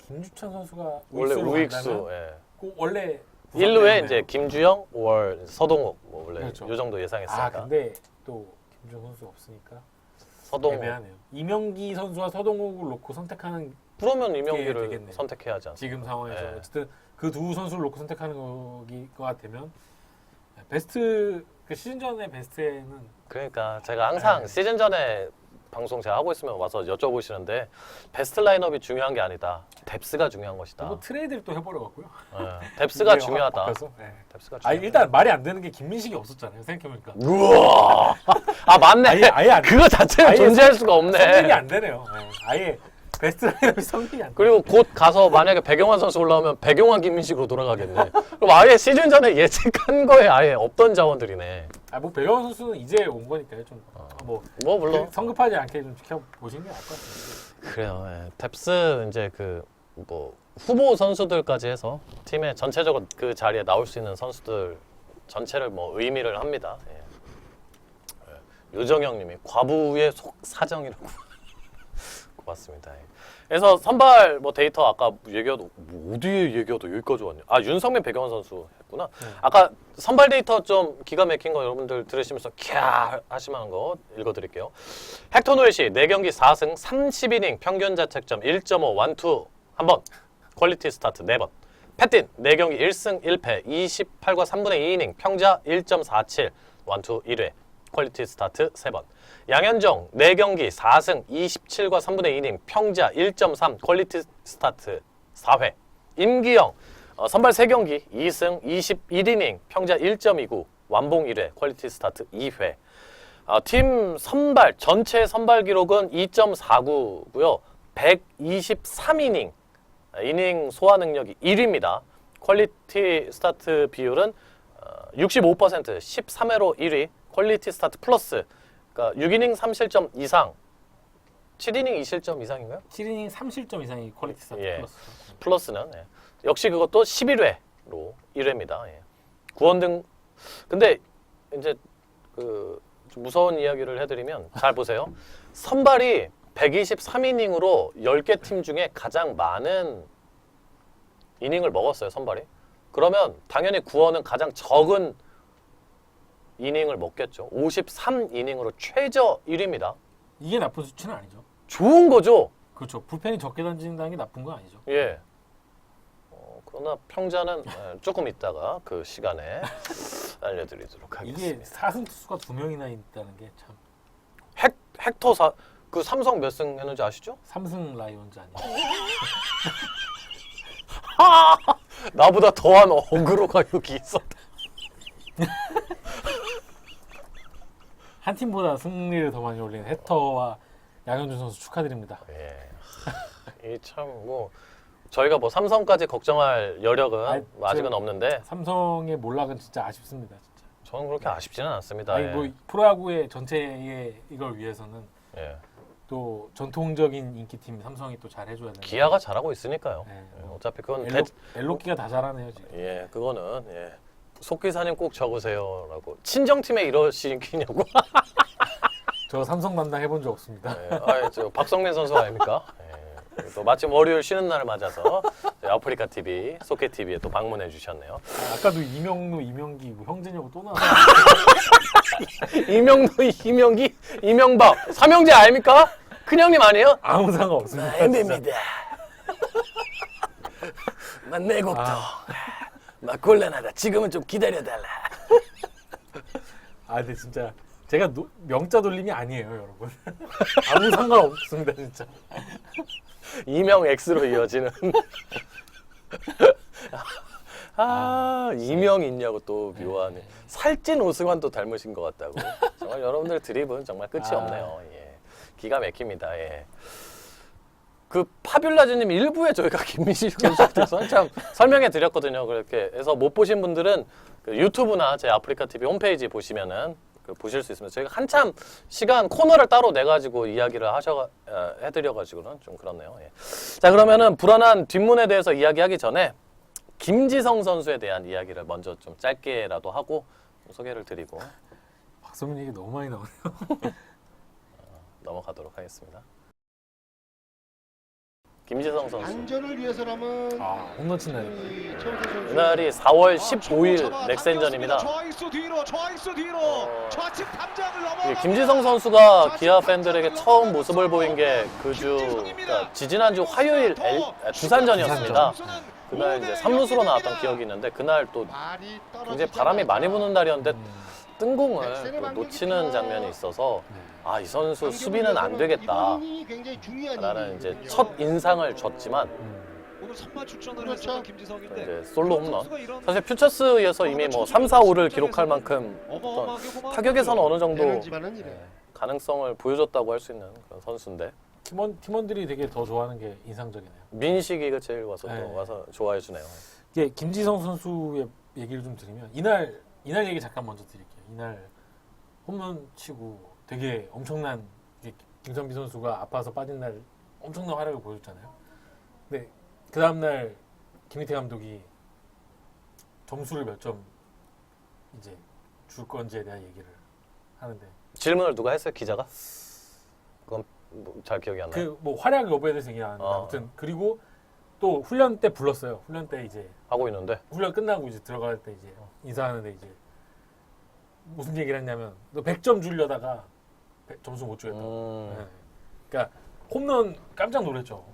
김주찬 선수가 원래 우익수로 우익수, 간다면 예. 그 원래 1루에 이제 김주영, 5월 서동욱 뭐 원래 그렇죠. 요 정도 예상했으니까. 근데 또 김주찬 선수 없으니까 서동욱. 애매하네요. 이명기 선수와 서동욱을 놓고 선택하는 그러면 게 이명기를 되겠네요. 선택해야지 않습니까? 지금 상황에서 네. 어쨌든 그 두 선수를 놓고 선택하는 거가 되면 베스트 그 시즌 전에 베스트에는 그러니까 제가 항상 네. 시즌 전에 방송 제가 하고 있으면 와서 여쭤보시는데 베스트 라인업이 중요한 게 아니다. 뎁스가 중요한 것이다. 뭐 트레이드를 또 해버려갖고요. 예, 뎁스가 이게 중요하다. 바뀌어서, 네. 뎁스가 아 중요하다. 일단 말이 안 되는 게 김민식이 없었잖아요. 생각해보니까 우와. 아 맞네. 아예 안 그거 자체는 아예 존재할 수가 없네. 성립이 안 되네요. 네. 아예 베스트 라인업이 성립이 안 돼. 그리고 곧 가서 만약에 백용환 선수 올라오면 백용환 김민식으로 돌아가겠네. 그럼 아예 시즌 전에 예측한 거에 아예 없던 자원들이네. 뭐 배경원 선수는 이제 온 거니까요. 좀 뭐 뭐 물론 성급하지 않게 좀 지켜보시는 게 나을 것 같습니다. 그래요. 예. 뎁스 이제 그 뭐 후보 선수들까지 해서 팀의 전체적으로 그 자리에 나올 수 있는 선수들 전체를 뭐 의미를 합니다. 예. 예. 유정영님이 과부의 속 사정이라고. 고맙습니다. 예. 그래서 선발 뭐 데이터 아까 얘기하도 뭐 어디에 얘기하도 여기까지 왔냐? 아 윤성민 백영원 선수 했구나. 아까 선발 데이터 좀 기가 막힌 거 여러분들 들으시면서 캬 하시만한 거 읽어드릴게요. 헥터 노이시 4경기 4승 30이닝 평균 자책점 1.5 완투 1번 퀄리티 스타트 4번 패틴 4경기 1승 1패 28과 3분의 2이닝 평자 1.47 완투 1회 퀄리티 스타트 3번 양현종 4경기 4승 27과 3분의 2이닝 평자 1.3 퀄리티 스타트 4회 임기영 선발 3경기 2승 21이닝 평자 1.29 완봉 1회 퀄리티 스타트 2회. 팀 선발 전체 선발 기록은 2.49고요. 123이닝 이닝 소화 능력이 1위입니다. 퀄리티 스타트 비율은 65% 13회로 1위. 퀄리티 스타트 플러스 그러니까 6이닝 3실점 이상 7이닝 2실점 이상인가요? 7이닝 3실점 이상이 퀄리티 스타트 예. 플러스. 플러스는 역시 그것도 11회로 1회입니다. 구원 등 근데 이제 좀 무서운 이야기를 해드리면 잘 보세요. 선발이 123이닝으로 10개 팀 중에 가장 많은 이닝을 먹었어요. 선발이. 그러면 당연히 구원은 가장 적은 이닝을 먹겠죠. 53이닝으로 최저 1위입니다. 이게 나쁜 수치는 아니죠. 좋은 거죠. 그렇죠. 불펜이 적게 던진다는 게 나쁜 건 아니죠. 예. 그러나 평자는 조금 있다가 그 시간에 알려드리도록 하겠습니다. 이게 4승 투수가 2명이나 있다는 게 참. 헥터 그 삼성 몇 승 했는지 아시죠? 3승 라이온즈 아니에요. 나보다 더한 어그로가 여기 있었다. 한 팀보다 승리를 더 많이 올린 해터와 양현준 선수 축하드립니다. 예. 이 참 뭐 저희가 뭐 삼성까지 걱정할 여력은 아니, 아직은 저- 없는데 삼성의 몰락은 진짜 아쉽습니다. 진짜. 저는 그렇게 아쉽지는 않습니다. 아니 예. 뭐 프로야구의 전체의 이걸 위해서는 예. 또 전통적인 인기팀 삼성이 또 잘 해줘야 되는. 기아가 잘하고 있으니까요. 네. 예, 어차피 그건 엘로키가 다 잘하네요 지금. 예, 그거는 속기사님 꼭 적으세요라고 친정팀에 이러시냐고. 저 삼성 담당 해본 적 없습니다. 저 박성민 선수 아닙니까? 또 마침 월요일 쉬는 날을 맞아서 저희 아프리카 TV, 소켓 TV에 또 방문해 주셨네요. 아까도 이명루, 이명기 뭐 형제냐고 또 나와. 이명도, 이명기, 이명박 삼형제 아닙니까? 큰형님 아니에요? 아무 상관 없습니다. 엠비입니다. 내곡도 막 곤란하다. 지금은 좀 기다려달라. 아 근데 진짜 제가 명자 돌림이 아니에요 여러분. 아무 상관 없습니다 진짜. 이명 X로 이어지는. 이명 있냐고 또 묘하네. 살찐 오승환 또 닮으신 것 같다고. 정말 여러분들 드립은 정말 끝이 없네요. 예. 기가 막힙니다. 예. 그 파뷸라즈님 일부에 저희가 김민식 선수에 대해서 한참 설명해 드렸거든요. 그렇게 해서 못 보신 분들은 그 유튜브나 제 아프리카 TV 홈페이지 보시면은 보실 수 있습니다. 저희가 한참 시간 코너를 따로 내 가지고 이야기를 해드려 가지고는 좀 그렇네요. 예. 자 그러면은 불안한 뒷문에 대해서 이야기하기 전에 김지성 선수에 대한 이야기를 먼저 좀 짧게라도 하고 소개를 드리고 박성민 얘기 너무 많이 나오네요. 넘어가도록 하겠습니다. 김지성 선수. 안전을 위해서라면 홈런 친 날. 그날이 4월 15일 넥센전입니다. 좌익수 뒤로 좌측 담장을 넘어. 김지성 선수가 기아 팬들에게 처음 모습을 보인 게 그러니까 지지난주 화요일 두산전이었습니다. 그날 이제 3루수로 나왔던 기억이 있는데 그날 또 굉장히 바람이 많이 부는 날이었는데 뜬 공을 또 놓치는 장면이 있어서 이 선수 수비는 안 되겠다 라는 이제 첫 인상을 줬지만 오늘 선발 출전을 했었던 김지성인데 이제 솔로 홈런. 사실 퓨처스에서 이미 뭐 3, 4, 5를 기록할 만큼 어떤 타격에서는 어느 정도 가능성을 보여줬다고 할 수 있는 그런 선수인데 팀원들이 되게 더 좋아하는 게 인상적이네요. 민식이가 제일 와서 네. 또 와서 좋아해 주네요. 이게 김지성 선수의 얘기를 좀 드리면 이날 얘기 잠깐 먼저 드릴게요. 이날 홈런 치고 되게 엄청난 김선비 선수가 아파서 빠진 날 엄청난 활약을 보여줬잖아요. 근데 그 다음 날 김희태 감독이 점수를 몇 점 이제 줄 건지에 대한 얘기를 하는데 질문을 누가 했어요? 기자가? 그건 뭐잘 기억이 안 나요. 그 뭐 활약 여부에 대해서 얘기 안 하는데 아무튼 그리고 또 훈련 때 불렀어요. 훈련 때 이제 하고 있는데 훈련 끝나고 이제 들어갈 때 이제 인사하는데 이제 무슨 얘기를 했냐면 너 100점 주려다가 점수 못 주겠다고. 네. 그러니까 홈런 깜짝 놀랐죠.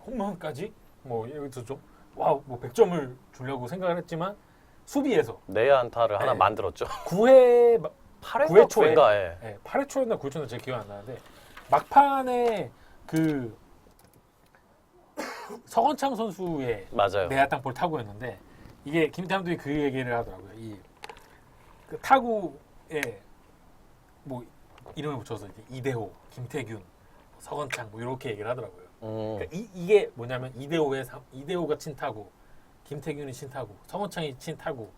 홈런까지? 뭐 여기서 좀 와우 뭐 100점을 주려고 생각을 했지만 수비에서 내야 안타를 하나 네. 만들었죠. 9회 8회 초에 9회 초였나 9회 초였나 제 기억 안 나는데 막판에 그 서건창 선수의 맞아요. 내야 땅볼 타구였는데 이게 김태 감독이 그 얘기를 하더라고요. 그 타구에 뭐 이름을 붙여서 이제 이대호, 김태균, 서건창 뭐 이렇게 얘기를 하더라고요. 그러니까 이게 뭐냐면 이대호가 친 타구, 김태균이 친 타구, 서건창이 친 타구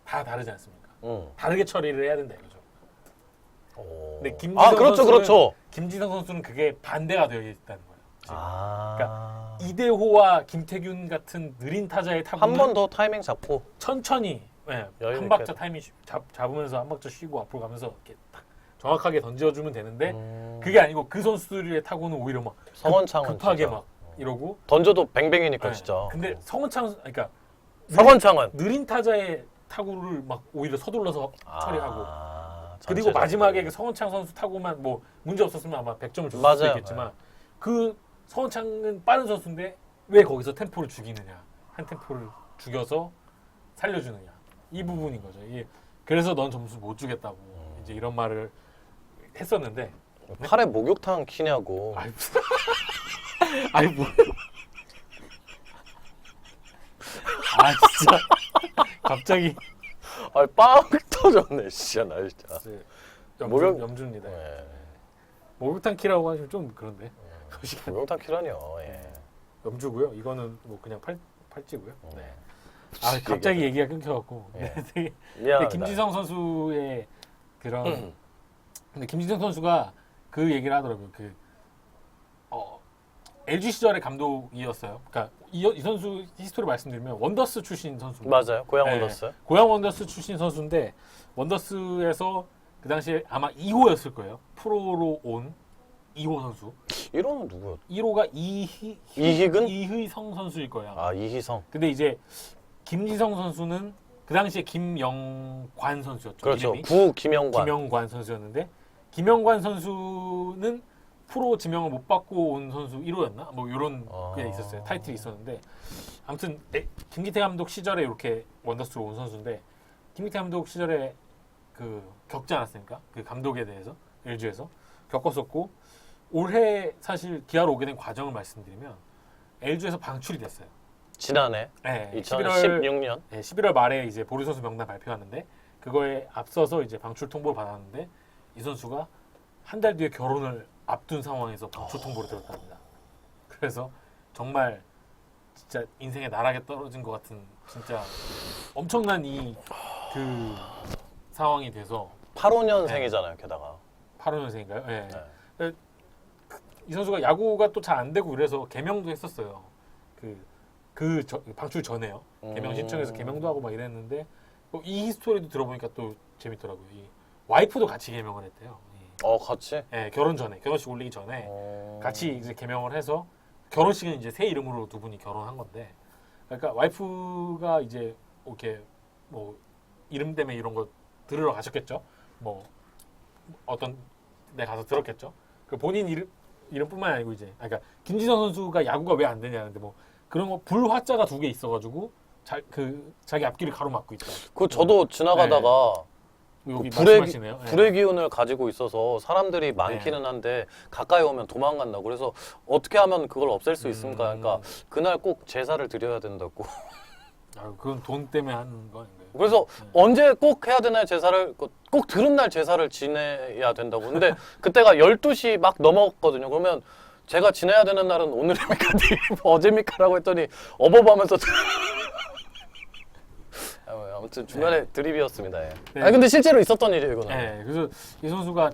다 다르지 않습니까? 다르게 처리를 해야 된다 이거죠. 근데 김지성 그렇죠, 선수는, 그렇죠. 김지성 선수는 그게 반대가 되어 있다는 거예요. 지금. 아. 그러니까 이대호와 김태균 같은 느린 타자의 타구는 한 번 더 타이밍 잡고 천천히 여유 한 있게 박자 타이밍 잡으면서 한 박자 쉬고 앞으로 가면서 이렇게 딱 정확하게 던져주면 되는데 그게 아니고 그 선수들의 타구는 오히려 막 서건창은 급하게 진짜 막 이러고 던져도 뱅뱅이니까 네. 진짜. 근데 서건창 그러니까 서건창은 느린 타자의 타구를 막 오히려 서둘러서 처리하고 그리고 전체적으로. 마지막에 그 서건창 선수 타구만 뭐 문제 없었으면 아마 100점을 줬을 맞아요. 수도 있겠지만 그 서건창은 빠른 선수인데 왜 거기서 템포를 죽이느냐 한 템포를 죽여서 살려주느냐 이 부분인 거죠. 이게 그래서 넌 점수 못 주겠다고 이제 이런 말을 했었는데 팔에 목욕탕 키냐고. 아이 아이 뭐 아 진짜 갑자기 빵 터졌네, 진짜 나 진짜. 목욕- 염주입니다. 네. 목욕탕 키라고 하시면 좀 그런데 목욕탕 키라니요. 예. 염주고요. 이거는 뭐 그냥 팔찌고요. 어. 네. 아 갑자기 얘기가 끊겨갖고. 예. 네, 되게 미안합니다. 김지성 선수의 그런 근데 김지성 선수가 그 얘기를 하더라고요. LG 시절의 감독이었어요. 그러니까 이 선수 히스토리 말씀드리면 원더스 출신 선수입니다. 맞아요. 고향 네. 원더스. 고양 원더스 출신 선수인데 원더스에서 그 당시에 아마 2호였을 거예요. 프로로 온 2호 선수. 1호는 누구였? 1호가 이희근? 이의성 선수일 거예요. 아, 이희성. 근데 이제 김지성 선수는 그 당시에 김영관 선수였죠. 그렇죠. 이름이. 구 김영관. 김영관 선수였는데 김영관 선수는 프로 지명을 못 받고 온 선수 1호였나? 뭐 이런 게 있었어요. 타이틀이 있었는데 아무튼 김기태 감독 시절에 이렇게 원더스로 온 선수인데 김기태 감독 시절에 그 겪지 않았습니까? 그 감독에 대해서 LG에서 겪었었고 올해 사실 기아로 오게 된 과정을 말씀드리면 LG에서 방출이 됐어요. 지난해 네, 2016년. 11월 말에 이제 보류 선수 명단 발표하는데 그거에 앞서서 이제 방출 통보를 받았는데 이 선수가 한 달 뒤에 결혼을 앞둔 상황에서 방출 통보를 들었답니다. 그래서 정말 진짜 인생의 나락에 떨어진 것 같은 진짜 엄청난 그 상황이 돼서 85년생이잖아요, 게다가. 8호년생인가요? 네. 네. 이 선수가 야구가 또 잘 안 되고 그래서 개명도 했었어요. 방출 전에요. 개명 신청해서 개명도 하고 막 이랬는데 이 히스토리도 들어보니까 또 재밌더라고요. 이 와이프도 같이 개명을 했대요. 같이? 네, 결혼 전에 결혼식 올리기 전에 같이 이제 개명을 해서 결혼식은 이제 새 이름으로 두 분이 결혼한 건데 그러니까 와이프가 이제 이렇게 뭐 이름 때문에 이런 거 들으러 가셨겠죠. 뭐 어떤 데 가서 들었겠죠. 그 본인 이름뿐만 아니고 이제 그러니까 김지성 선수가 야구가 왜 안 되냐는데 뭐 그런 거 불화자가 2개 있어가지고 자기 앞길을 가로막고 있다. 그 저도 지나가다가 여기 불의 말씀하시네요. 네. 불의 기운을 가지고 있어서 사람들이 많기는 한데 가까이 오면 도망간다고. 그래서 어떻게 하면 그걸 없앨 수 있습니까? 그러니까 그날 꼭 제사를 드려야 된다고. 그건 돈 때문에 하는 거 아닌가요? 그래서 언제 꼭 해야 되나요, 제사를? 꼭 들은 날 제사를 지내야 된다고. 근데 그때가 12시 막 넘었거든요. 그러면 제가 지내야 되는 날은 오늘입니까? 어제입니까? 라고 했더니 어버버하면서 아무튼 중간에 드립이었습니다. 예. 네. 아니 근데 실제로 있었던 일이에요, 이거는. 네, 그래서 이 선수가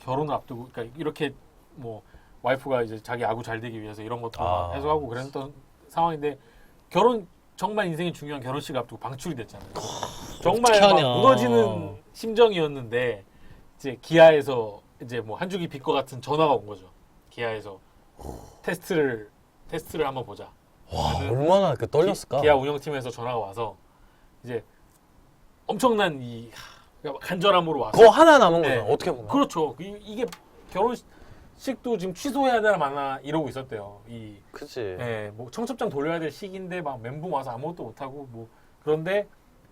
결혼을 앞두고, 그러니까 이렇게 뭐 와이프가 이제 자기 야구 잘 되기 위해서 이런 것도 막 해소하고 그랬던 상황인데 정말 인생이 중요한 결혼식 앞두고 방출이 됐잖아요. 정말 막 무너지는 심정이었는데 이제 기아에서 이제 뭐 한 주기 빚과 같은 전화가 온 거죠. 기아에서 테스트를 한번 보자. 와, 얼마나 떨렸을까? 기아 운영팀에서 전화가 와서 이제 엄청난 간절함으로 와서 그거 하나 남은 네. 거예요. 어떻게 보면. 그렇죠. 이게 결혼식도 지금 취소해야 되나 마나 이러고 있었대요. 그치. 뭐 청첩장 돌려야 될 시기인데 막 멘붕 와서 아무것도 못 하고 뭐 그런데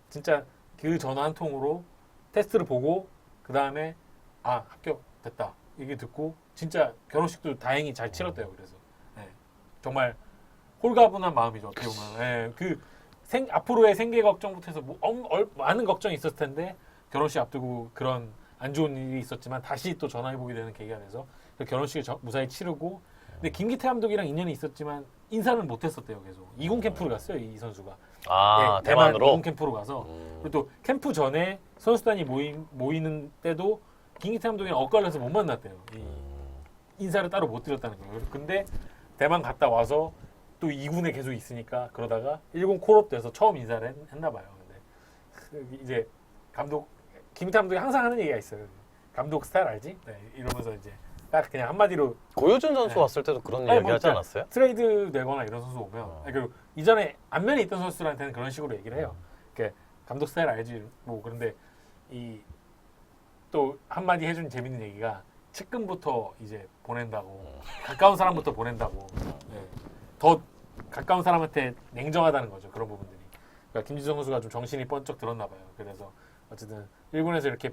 진짜 그 전화 한 통으로 테스트를 보고 그 다음에 합격됐다 얘기 듣고 진짜 결혼식도 다행히 잘 치렀대요. 그래서 정말 홀가분한 마음이죠. 어떻게 보면 그 앞으로의 생계 걱정부터 해서 많은 걱정이 있었을 텐데 결혼식 앞두고 그런 안 좋은 일이 있었지만 다시 또 전화해보게 되는 계기가 돼서 결혼식을 무사히 치르고 근데 김기태 감독이랑 인연이 있었지만 인사는 못했었대요. 계속 이군 캠프를 갔어요. 이 선수가. 아, 네, 대만 대만으로? 이군 캠프로 가서 그리고 또 캠프 전에 선수단이 모이는 때도 김기태 감독이랑 엇갈려서 못 만났대요. 인사를 따로 못 드렸다는 거예요. 근데 대만 갔다 와서 또 2군에 계속 있으니까 그러다가 1군 콜업 돼서 처음 인사를 했나 봐요. 근데 이제 김기태 감독이 항상 하는 얘기가 있어요. 감독 스타일 알지? 네, 이러면서 이제 딱 그냥 한마디로 고효준 선수 네. 왔을 때도 그런 아니, 얘기 뭐 하지 그냥 않았어요? 트레이드 되거나 이런 선수 오면 그리고 이전에 안면에 있던 선수들한테는 그런 식으로 얘기를 해요. 그러니까 감독 스타일 알지? 뭐 그런데 또 한마디 해준 재밌는 얘기가 측근부터 이제 보낸다고 가까운 사람부터 보낸다고 네. 더 가까운 사람한테 냉정하다는 거죠. 그런 부분들이. 그러니까 김지성 선수가 좀 정신이 번쩍 들었나 봐요. 그래서 어쨌든 1군에서 이렇게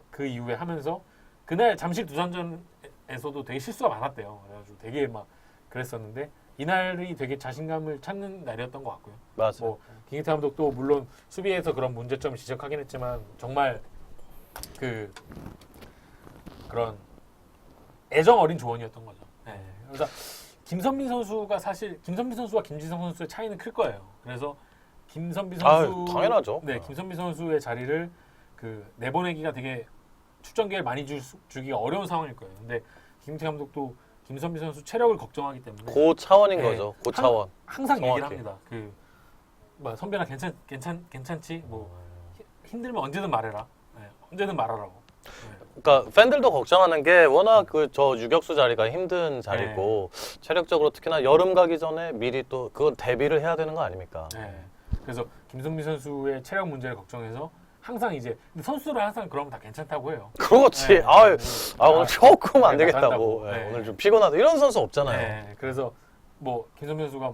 그 이후에 하면서 그날 잠실 두산전에서도 되게 실수가 많았대요. 그래가지고 되게 막 그랬었는데 이날이 되게 자신감을 찾는 날이었던 것 같고요. 맞아요. 뭐 김기태 감독도 물론 수비에서 그런 문제점을 지적하긴 했지만 정말 그런 애정 어린 조언이었던 거죠. 네. 그래서 김선빈 선수가 사실 김선빈 선수와 김지성 선수의 차이는 클 거예요. 그래서 김선빈 선수 당연하죠. 네, 김선빈 선수의 자리를 내보내기가 되게 출전기를 많이 주기가 어려운 상황일 거예요. 근데 김기태 감독도 김선빈 선수 체력을 걱정하기 때문에 고 차원인 네. 거죠. 고 차원. 항상 얘기를 정확히. 합니다. 선빈아 괜찮지? 뭐 힘들면 언제든 말해라. 네, 언제든 말하라고. 그러니까 팬들도 걱정하는 게 워낙 저 유격수 자리가 힘든 자리고 체력적으로 특히나 여름 가기 전에 미리 또 그건 대비를 해야 되는 거 아닙니까? 네. 그래서 김선빈 선수의 체력 문제를 걱정해서 항상 이제 근데 선수들은 항상 그러면 다 괜찮다고 해요. 그렇지. 네. 오늘 조금 안 네, 되겠다고. 나간다고. 네, 네. 오늘 좀 피곤하다. 이런 선수 없잖아요. 네. 그래서 김선빈 선수가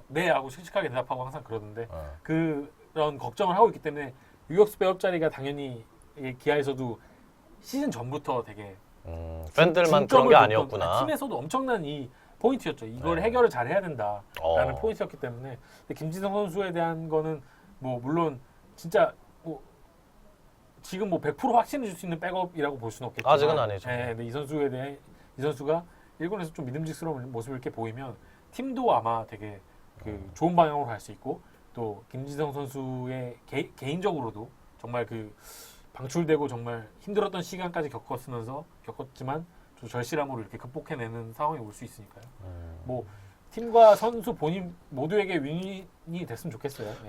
네 하고 씩씩하게 대답하고 항상 그러던데 그런 걱정을 하고 있기 때문에 유격수 백업 자리가 당연히 기아에서도 시즌 전부터 되게 팬들만 그런 중점을 게 뒀던, 아니었구나. 팀에서도 엄청난 이 포인트였죠. 이걸 네. 해결을 잘 해야 된다라는 어. 포인트였기 때문에 근데 김지성 선수에 대한 거는 물론 진짜 지금 100% 확신해 줄 수 있는 백업이라고 볼 수는 없겠지만 아직은 아니죠. 네, 근데 이 선수가 1군에서 좀 믿음직스러운 모습을 이렇게 보이면 팀도 아마 되게 좋은 방향으로 갈 수 있고 또 김지성 선수의 개인적으로도 정말 방출되고 정말 힘들었던 시간까지 겪었지만 좀 절실함으로 이렇게 극복해내는 상황이 올 수 있으니까요. 팀과 선수 본인 모두에게 윈이 됐으면 좋겠어요. 네.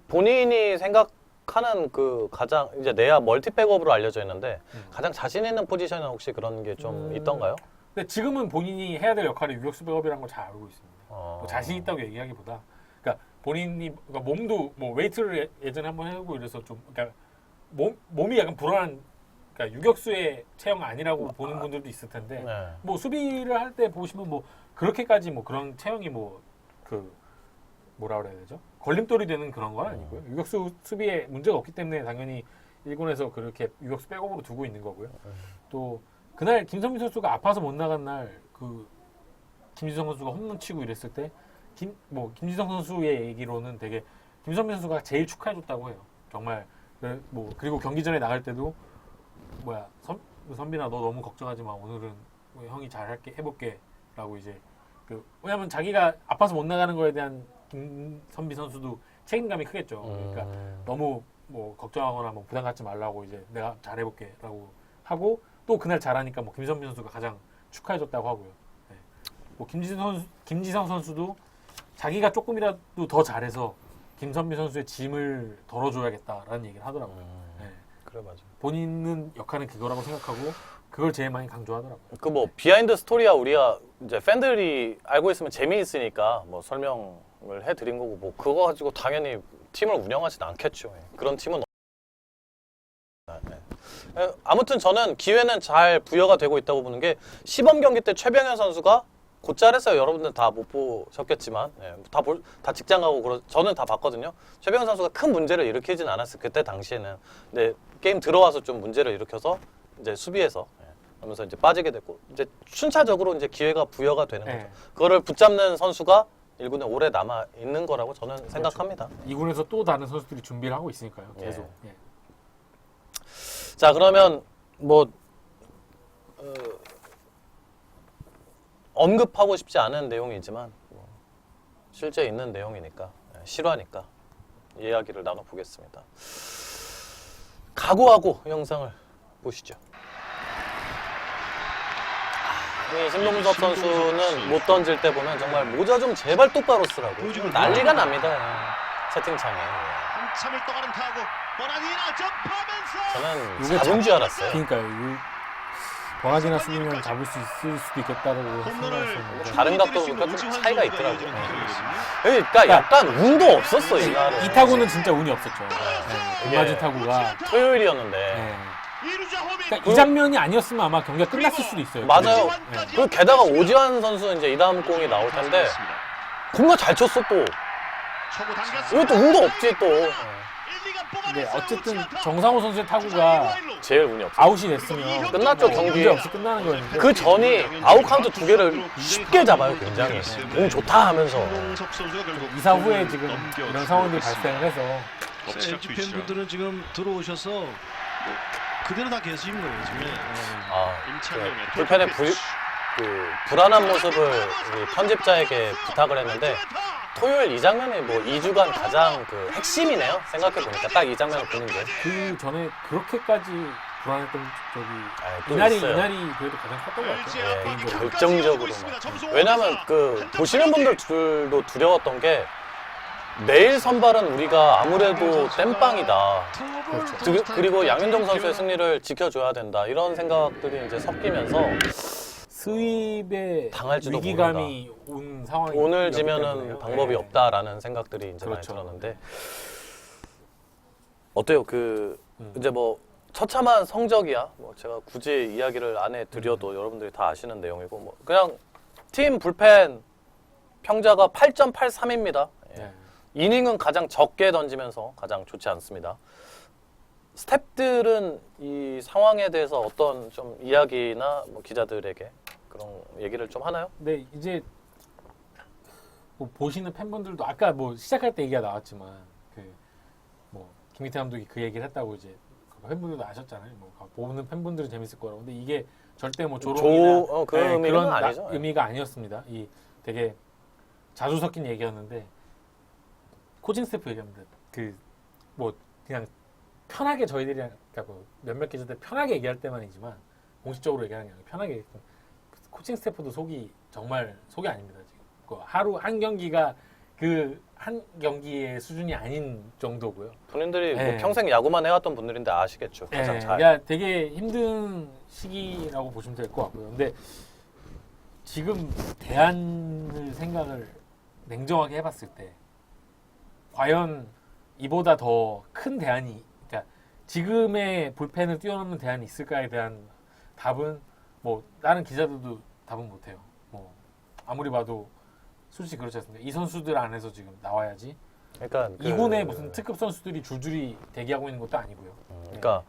본인이 생각하는 가장 이제 내야 멀티 백업으로 알려져 있는데 가장 자신 있는 포지션은 혹시 그런 게 좀 있던가요? 근데 지금은 본인이 해야 될 역할이 유격수 백업이라는 걸 잘 알고 있습니다. 자신 있다고 얘기하기보다, 그러니까 본인이 몸도 웨이트를 예전에 한번 해보고 이래서 좀 그러니까 몸이 약간 불안한, 그러니까 유격수의 체형 아니라고 보는 분들도 있을 텐데, 네. 수비를 할 때 보시면 그렇게까지 그런 체형이 뭐라 그래야 되죠? 걸림돌이 되는 그런 건 아니고요. 유격수 수비에 문제가 없기 때문에 당연히 1군에서 그렇게 유격수 백업으로 두고 있는 거고요. 또 그날 김선민 선수가 아파서 못 나간 날 김지성 선수가 홈런 치고 이랬을 때 김지성 선수의 얘기로는 되게 김선민 선수가 제일 축하해줬다고 해요. 정말 그리고 경기 전에 나갈 때도 선빈아 너 너무 걱정하지 마. 오늘은 형이 잘할게 해볼게라고 이제 왜냐면 자기가 아파서 못 나가는 거에 대한 김선빈 선수도 책임감이 크겠죠. 그러니까 너무 걱정하거나 부담 갖지 말라고 이제 내가 잘해볼게라고 하고 또 그날 잘하니까 김선빈 선수가 가장 축하해줬다고 하고요. 네. 김지성 선수도 자기가 조금이라도 더 잘해서 김선빈 선수의 짐을 덜어줘야겠다라는 얘기를 하더라고요. 네. 그래 맞아. 본인은 역할은 그거라고 생각하고 그걸 제일 많이 강조하더라고요. 비하인드 스토리야 우리가 이제 팬들이 알고 있으면 재미있으니까 설명을 해드린 거고 그거 가지고 당연히 팀을 운영하진 않겠죠. 그런 팀은 아무튼 저는 기회는 잘 부여가 되고 있다고 보는 게 시범 경기 때 최병현 선수가 곧잘 했어요. 여러분들 다 못 보셨겠지만 다 직장 가고 저는 다 봤거든요. 최병현 선수가 큰 문제를 일으키진 않았어요. 그때 당시에는. 근데 게임 들어와서 좀 문제를 일으켜서 이제 수비에서 하면서 이제 빠지게 됐고 이제 순차적으로 이제 기회가 부여가 되는 거죠. 그거를 붙잡는 선수가 1군에 오래 남아 있는 거라고 저는 생각합니다. 2군에서 또 다른 선수들이 준비를 하고 있으니까요. 계속. 예. 자, 그러면 뭐 언급하고 싶지 않은 내용이지만 뭐 실제 있는 내용이니까 실화니까 이야기를 나눠보겠습니다. 각오하고 영상을 보시죠. 이 신동섭 선수는 못 던질 때 보면 정말 모자 좀 제발 똑바로 쓰라고 난리가 납니다. 채팅창에. 한참을 떠가는 타구. 버나디나 점프하면서. 저는 잡은 줄 알았어요. 그러니까요. 버나디나 쓰면 잡을 수 있을 수도 있겠다라고 생각했었는데 다른 각도보다 좀 차이가 있더라고요. 그러니까 약간 운도 없었어 이날은. 이 타구는 진짜 운이 없었죠. 네. 맞은 타구가. 토요일이었는데. 네. 그러니까 이 장면이 아니었으면 아마 경기가 끝났을 수도 있어요. 맞아요. 네. 그리고 게다가 오지환 선수 이제 이 다음 공이 나올 텐데 겁나 잘 쳤어 또. 이것도 운도 없지 또. 근데 어쨌든 정상호 선수의 타구가 제일 운이 없어. 아웃이 됐으면 끝났죠, 뭐 경기. 문제 없이 끝나는 거였는데 그 전이 아웃 카운트 2개를 쉽게 잡아요 굉장히. 공 좋다 하면서. 이사 후에 지금 이런 상황들이 발생을 해서 LG 팬분들은 지금 들어오셔서 뭐 그대로 다 계시는 거예요 지금. 그 불펜의 불안한 모습을 우리 편집자에게 부탁을 했는데 토요일 이 장면이 뭐 2주간 가장 그 핵심이네요. 생각해보니까 딱 이 장면을 보는 게. 그 전에 그렇게까지 불안했던 적이 또 이날이 있어요. 그래도 가장 컸던 것 같아요. 개인적으로. 결정적으로 막. 왜냐하면 그 보시는 분들도 두려웠던 게 내일 선발은 우리가 아무래도 땜빵이다. 그리고 양현종 선수의 승리를 지켜줘야 된다. 이런 생각들이 이제 섞이면서 수입에 당할지도 위기감이 온 상황이 오늘 지면은 방법이 네. 없다라는 생각들이 이제 그렇죠. 많이 들었는데 어때요? 이제 뭐 처참한 성적이야. 뭐 제가 굳이 이야기를 안 해드려도 여러분들이 다 아시는 내용이고 뭐 그냥 팀 불펜 평자가 8.83입니다. 네. 이닝은 가장 적게 던지면서 가장 좋지 않습니다. 스태프들은 이 상황에 대해서 어떤 좀 이야기나 뭐 기자들에게 그런 얘기를 좀 하나요? 근데 이제 뭐 보시는 팬분들도 아까 뭐 시작할 때 얘기가 나왔지만 그 뭐 김기태 감독이 그 얘기를 했다고 이제 팬분들도 아셨잖아요. 뭐 보는 팬분들은 재밌을 거라고. 근데 이게 절대 뭐 조롱이나 그 의미는 그런 아니죠. 의미가 아니었습니다. 이 되게 자주 섞인 얘기였는데 코칭 스태프 얘기합니다. 그 뭐 그냥 편하게 저희들이랑 그러니까 뭐 몇몇 기자들 편하게 얘기할 때만이지만 공식적으로 얘기하는 게 아니라 편하게 코칭 스태프도 속이 정말 속이 아닙니다. 지금 그 하루 한 경기가 그 한 경기의 수준이 아닌 정도고요. 본인들이 뭐 네. 평생 야구만 해왔던 분들인데 아시겠죠. 가장 잘. 그러니까 되게 힘든 시기라고 보시면 될 것 같고요. 근데 지금 대안을 생각을 냉정하게 해봤을 때 과연 이보다 더 큰 대안이, 그러니까 지금의 불펜을 뛰어넘는 대안이 있을까에 대한 답은 뭐 다른 기자들도 답은 못해요. 뭐 아무리 봐도 솔직히 그렇지 않습니까? 이 선수들 안에서 지금 나와야지. 그러니까 이 2군에 무슨 특급 선수들이 줄줄이 대기하고 있는 것도 아니고요. 그러니까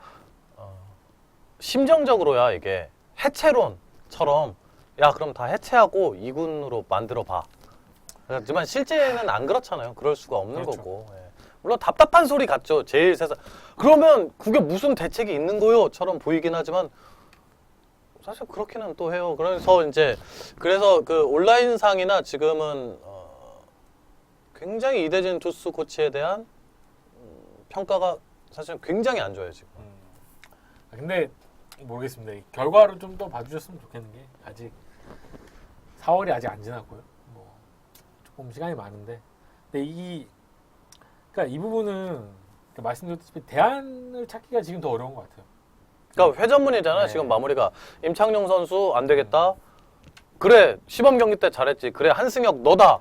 심정적으로야 이게 해체론처럼 야 그럼 다 해체하고 2군으로 만들어 봐. 하지만 실제는 안 그렇잖아요. 그럴 수가 없는 그렇죠. 거고. 예. 물론 답답한 소리 같죠. 제일 세상. 그러면 그게 무슨 대책이 있는 거요?처럼 보이긴 하지만 사실 그렇기는 또 해요. 그래서 그 온라인상이나 지금은 굉장히 이대진 투수 코치에 대한 평가가 사실 굉장히 안 좋아요 지금. 근데 모르겠습니다. 이 결과를 좀 더 봐주셨으면 좋겠는 게 아직 4월이 아직 안 지났고요. 뭐 조금 시간이 많은데, 근데 그러니까 이 부분은 말씀드렸다시피 대안을 찾기가 지금 더 어려운 것 같아요. 그러니까 회전문이잖아. 네. 지금 마무리가 임창용 선수 안 되겠다. 그래 시범 경기 때 잘했지. 그래 한승혁 너다.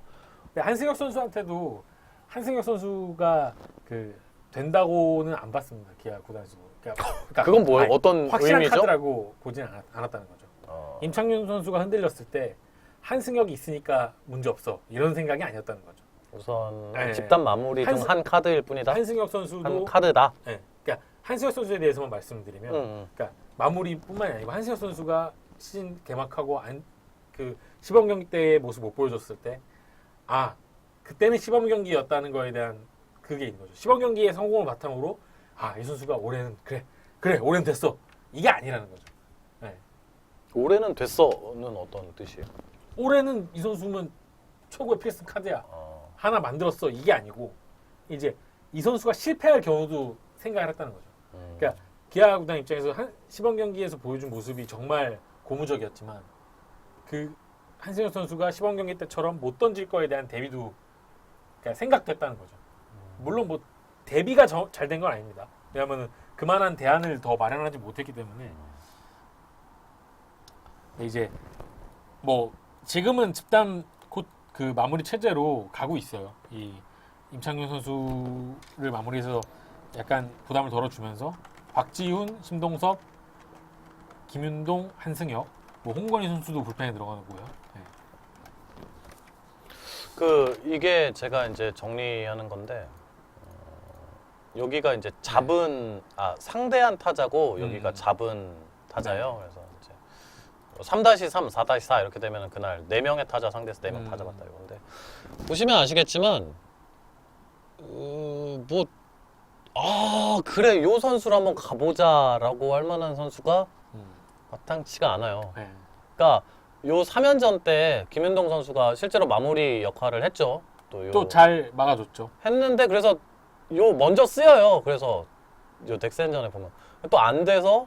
근데 한승혁 선수한테도 한승혁 선수가 그 된다고는 안 봤습니다. 기아 구단에서. 그러니까 그건 뭐예요? 아니, 어떤 확실한 의미죠? 카드라고 보진 않았다는 거죠. 임창용 선수가 흔들렸을 때 한승혁이 있으니까 문제 없어 이런 생각이 아니었다는 거죠. 우선 네. 집단 마무리 중 한 카드일 뿐이다. 한승혁 선수도 한 카드다. 네, 그러니까 한승혁 선수에 대해서만 말씀드리면, 그러니까 마무리뿐만이 아니고 한승혁 선수가 시즌 개막하고 그 시범 경기 때의 모습 못 보여줬을 때 그때는 시범 경기였다는 거에 대한 그게 있는 거죠. 시범 경기의 성공을 바탕으로 이 선수가 올해는 그래 올해는 됐어. 이게 아니라는 거죠. 네. 올해는 됐어는 어떤 뜻이에요? 올해는 이 선수는 최고의 필승 카드야. 하나 만들었어. 이게 아니고 이제 이 선수가 실패할 경우도 생각을 했다는 거죠. 그러니까 기아 구단 입장에서 시범 경기에서 보여준 모습이 정말 고무적이었지만 그 한승혁 선수가 시범 경기 때처럼 못 던질 거에 대한 대비도 그러니까 생각됐다는 거죠. 물론 뭐 대비가 잘 된 건 아닙니다. 왜냐하면 그만한 대안을 더 마련하지 못했기 때문에 이제 뭐 지금은 집단 곧 그 마무리 체제로 가고 있어요. 이 임창균 선수를 마무리해서 약간 부담을 덜어주면서 박지훈, 심동섭, 김윤동, 한승혁, 뭐 홍건희 선수도 불펜에 들어가고요. 네. 이게 제가 이제 정리하는 건데 여기가 이제 잡은 상대한 타자고 여기가 잡은 타자예요. 그래서 이제 3-3, 4-4 이렇게 되면 그날 4명의 타자 상대에서 4명 다 잡았다 이건데 보시면 아시겠지만 그래 요 선수를 한번 가보자라고 할 만한 선수가 마땅치가 않아요. 네. 그러니까 요 3연전 때 김윤동 선수가 실제로 마무리 역할을 했죠. 또 잘 막아줬죠. 했는데 그래서 요 먼저 쓰여요. 그래서 요 넥센전에 보면 또 안 돼서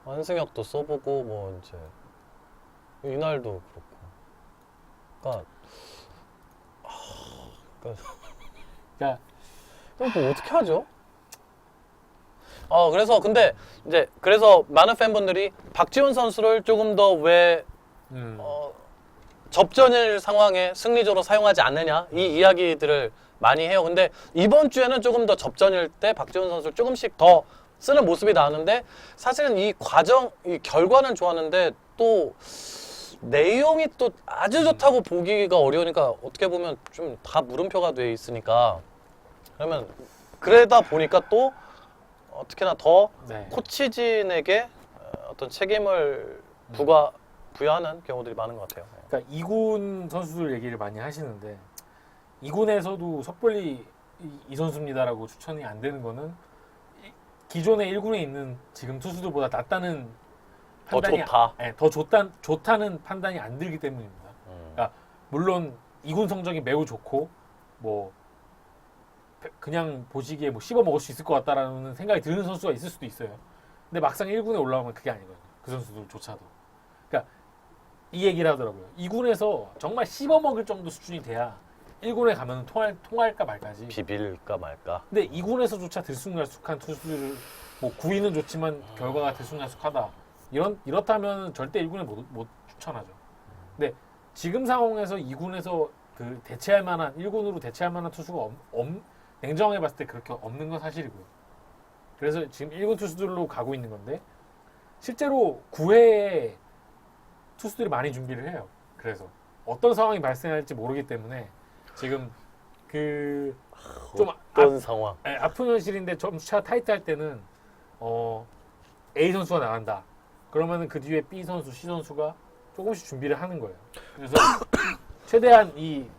한승혁도 써보고 뭐 이제 이날도 그렇고. 그러니까 뭐 어떻게 하죠? 그래서 근데 이제 그래서 많은 팬분들이 박지훈 선수를 조금 더 왜 접전일 상황에 승리적으로 사용하지 않느냐 이 이야기들을 많이 해요. 근데 이번 주에는 조금 더 접전일 때 박지훈 선수를 조금씩 더 쓰는 모습이 나오는데 사실은 이 결과는 좋았는데 또 내용이 또 아주 좋다고 보기가 어려우니까 어떻게 보면 좀 다 물음표가 돼 있으니까 그러면 그러다 보니까 또 특히나 더 코치진에게 어떤 책임을 부여하는 경우들이 많은 것 같아요. 그러니까 2군 선수들 얘기를 많이 하시는데 2군에서도 섣불리 이 선수입니다라고 추천이 안 되는 거는 기존의 1군에 있는 지금 투수들보다 낫다는 판단이 더 좋다는 판단이 안 들기 때문입니다. 그러니까 물론 2군 성적이 매우 좋고 뭐 그냥 보시기에 뭐 씹어 먹을 수 있을 것 같다라는 생각이 드는 선수가 있을 수도 있어요. 근데 막상 1군에 올라오면 그게 아니거든요. 그 선수들조차도. 그러니까 이 얘기를 하더라고요. 2군에서 정말 씹어 먹을 정도 수준이 돼야 1군에 가면 통할까 말까지. 비빌까 말까. 근데 2군에서조차 들쑥날쑥한 투수들을 뭐 9위는 좋지만 결과가 들쑥날쑥하다. 이렇다면 절대 1군에 못 추천하죠. 근데 지금 상황에서 2군에서 그 대체할 만한 1군으로 대체할 만한 투수가 냉정하게 봤을 때 그렇게 없는 건 사실이고요. 그래서 지금 1군 투수들로 가고 있는 건데 실제로 9회에 투수들이 많이 준비를 해요. 그래서 어떤 상황이 발생할지 모르기 때문에 지금 어떤 상황? 아픈 현실인데 점수차 타이트할 때는 A 선수가 나간다. 그러면은 그 뒤에 B 선수, C 선수가 조금씩 준비를 하는 거예요. 그래서 최대한 이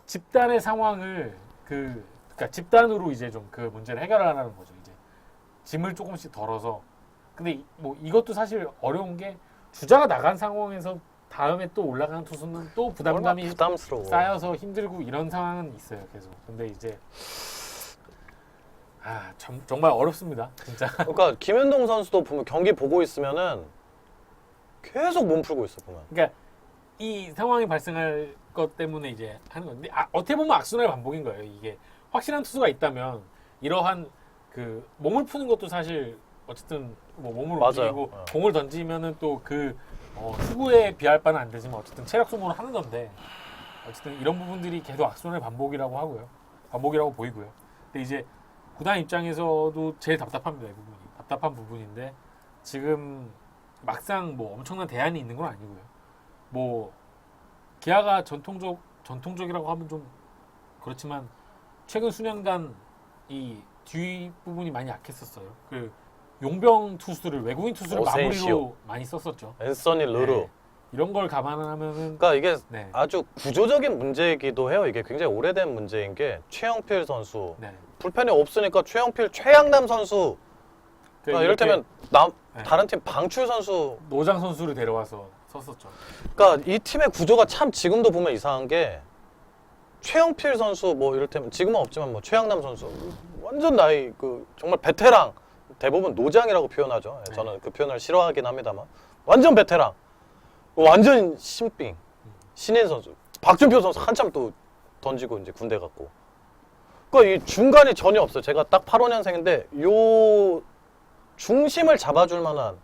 집단의 상황을 그러니까 집단으로 이제 좀 그 문제를 해결하라는 거죠. 이제 짐을 조금씩 덜어서. 근데 뭐 이것도 사실 어려운 게 주자가 나간 상황에서 다음에 또 올라가는 투수는 또 부담감이 부담스러워. 쌓여서 힘들고 이런 상황은 있어요. 계속. 근데 이제 정말 어렵습니다. 진짜. 그러니까 김현동 선수도 보면 경기 보고 있으면은 계속 몸 풀고 있어 보면. 그러니까 이 상황이 발생할 것 때문에 이제 하는 건데 어떻게 보면 악순환의 반복인 거예요. 이게 확실한 투수가 있다면 이러한 그 몸을 푸는 것도 사실 어쨌든 뭐 몸을 움직이고 공을 던지면은 또 그 수구에 비할 바는 안 되지만 어쨌든 체력 소모를 하는 건데 어쨌든 이런 부분들이 계속 악순환의 반복이라고 보이고요. 근데 이제 구단 입장에서도 제일 답답합니다. 이 부분이 답답한 부분인데 지금 막상 뭐 엄청난 대안이 있는 건 아니고요. 뭐 기아가 전통적이라고 하면 좀 그렇지만 최근 수년간 이 뒷부분이 많이 약했었어요. 그 용병 투수를 외국인 투수를 오센시오. 마무리로 많이 썼었죠. 앤서니 르루. 이런 걸 감안하면은 그러니까 이게 네. 아주 구조적인 문제이기도 해요. 이게 굉장히 오래된 문제인 게 최영필 선수 네. 불펜이 없으니까 최양남 선수 그러니까 이를테면 네. 다른 팀 방출 선수 노장 선수를 데려와서 썼었죠. 그러니까 이 팀의 구조가 참 지금도 보면 이상한 게 최영필 선수 뭐 이를테면 지금은 없지만 뭐 최양남 선수 완전 나이 그 정말 베테랑 대부분 노장이라고 표현하죠. 네. 저는 그 표현을 싫어하긴 합니다만 완전 베테랑 완전 신빙 신인 선수 박준표 선수 한참 또 던지고 이제 군대 갔고 그러니까 이 중간이 전혀 없어요. 제가 딱 85년생인데 요 중심을 잡아줄 만한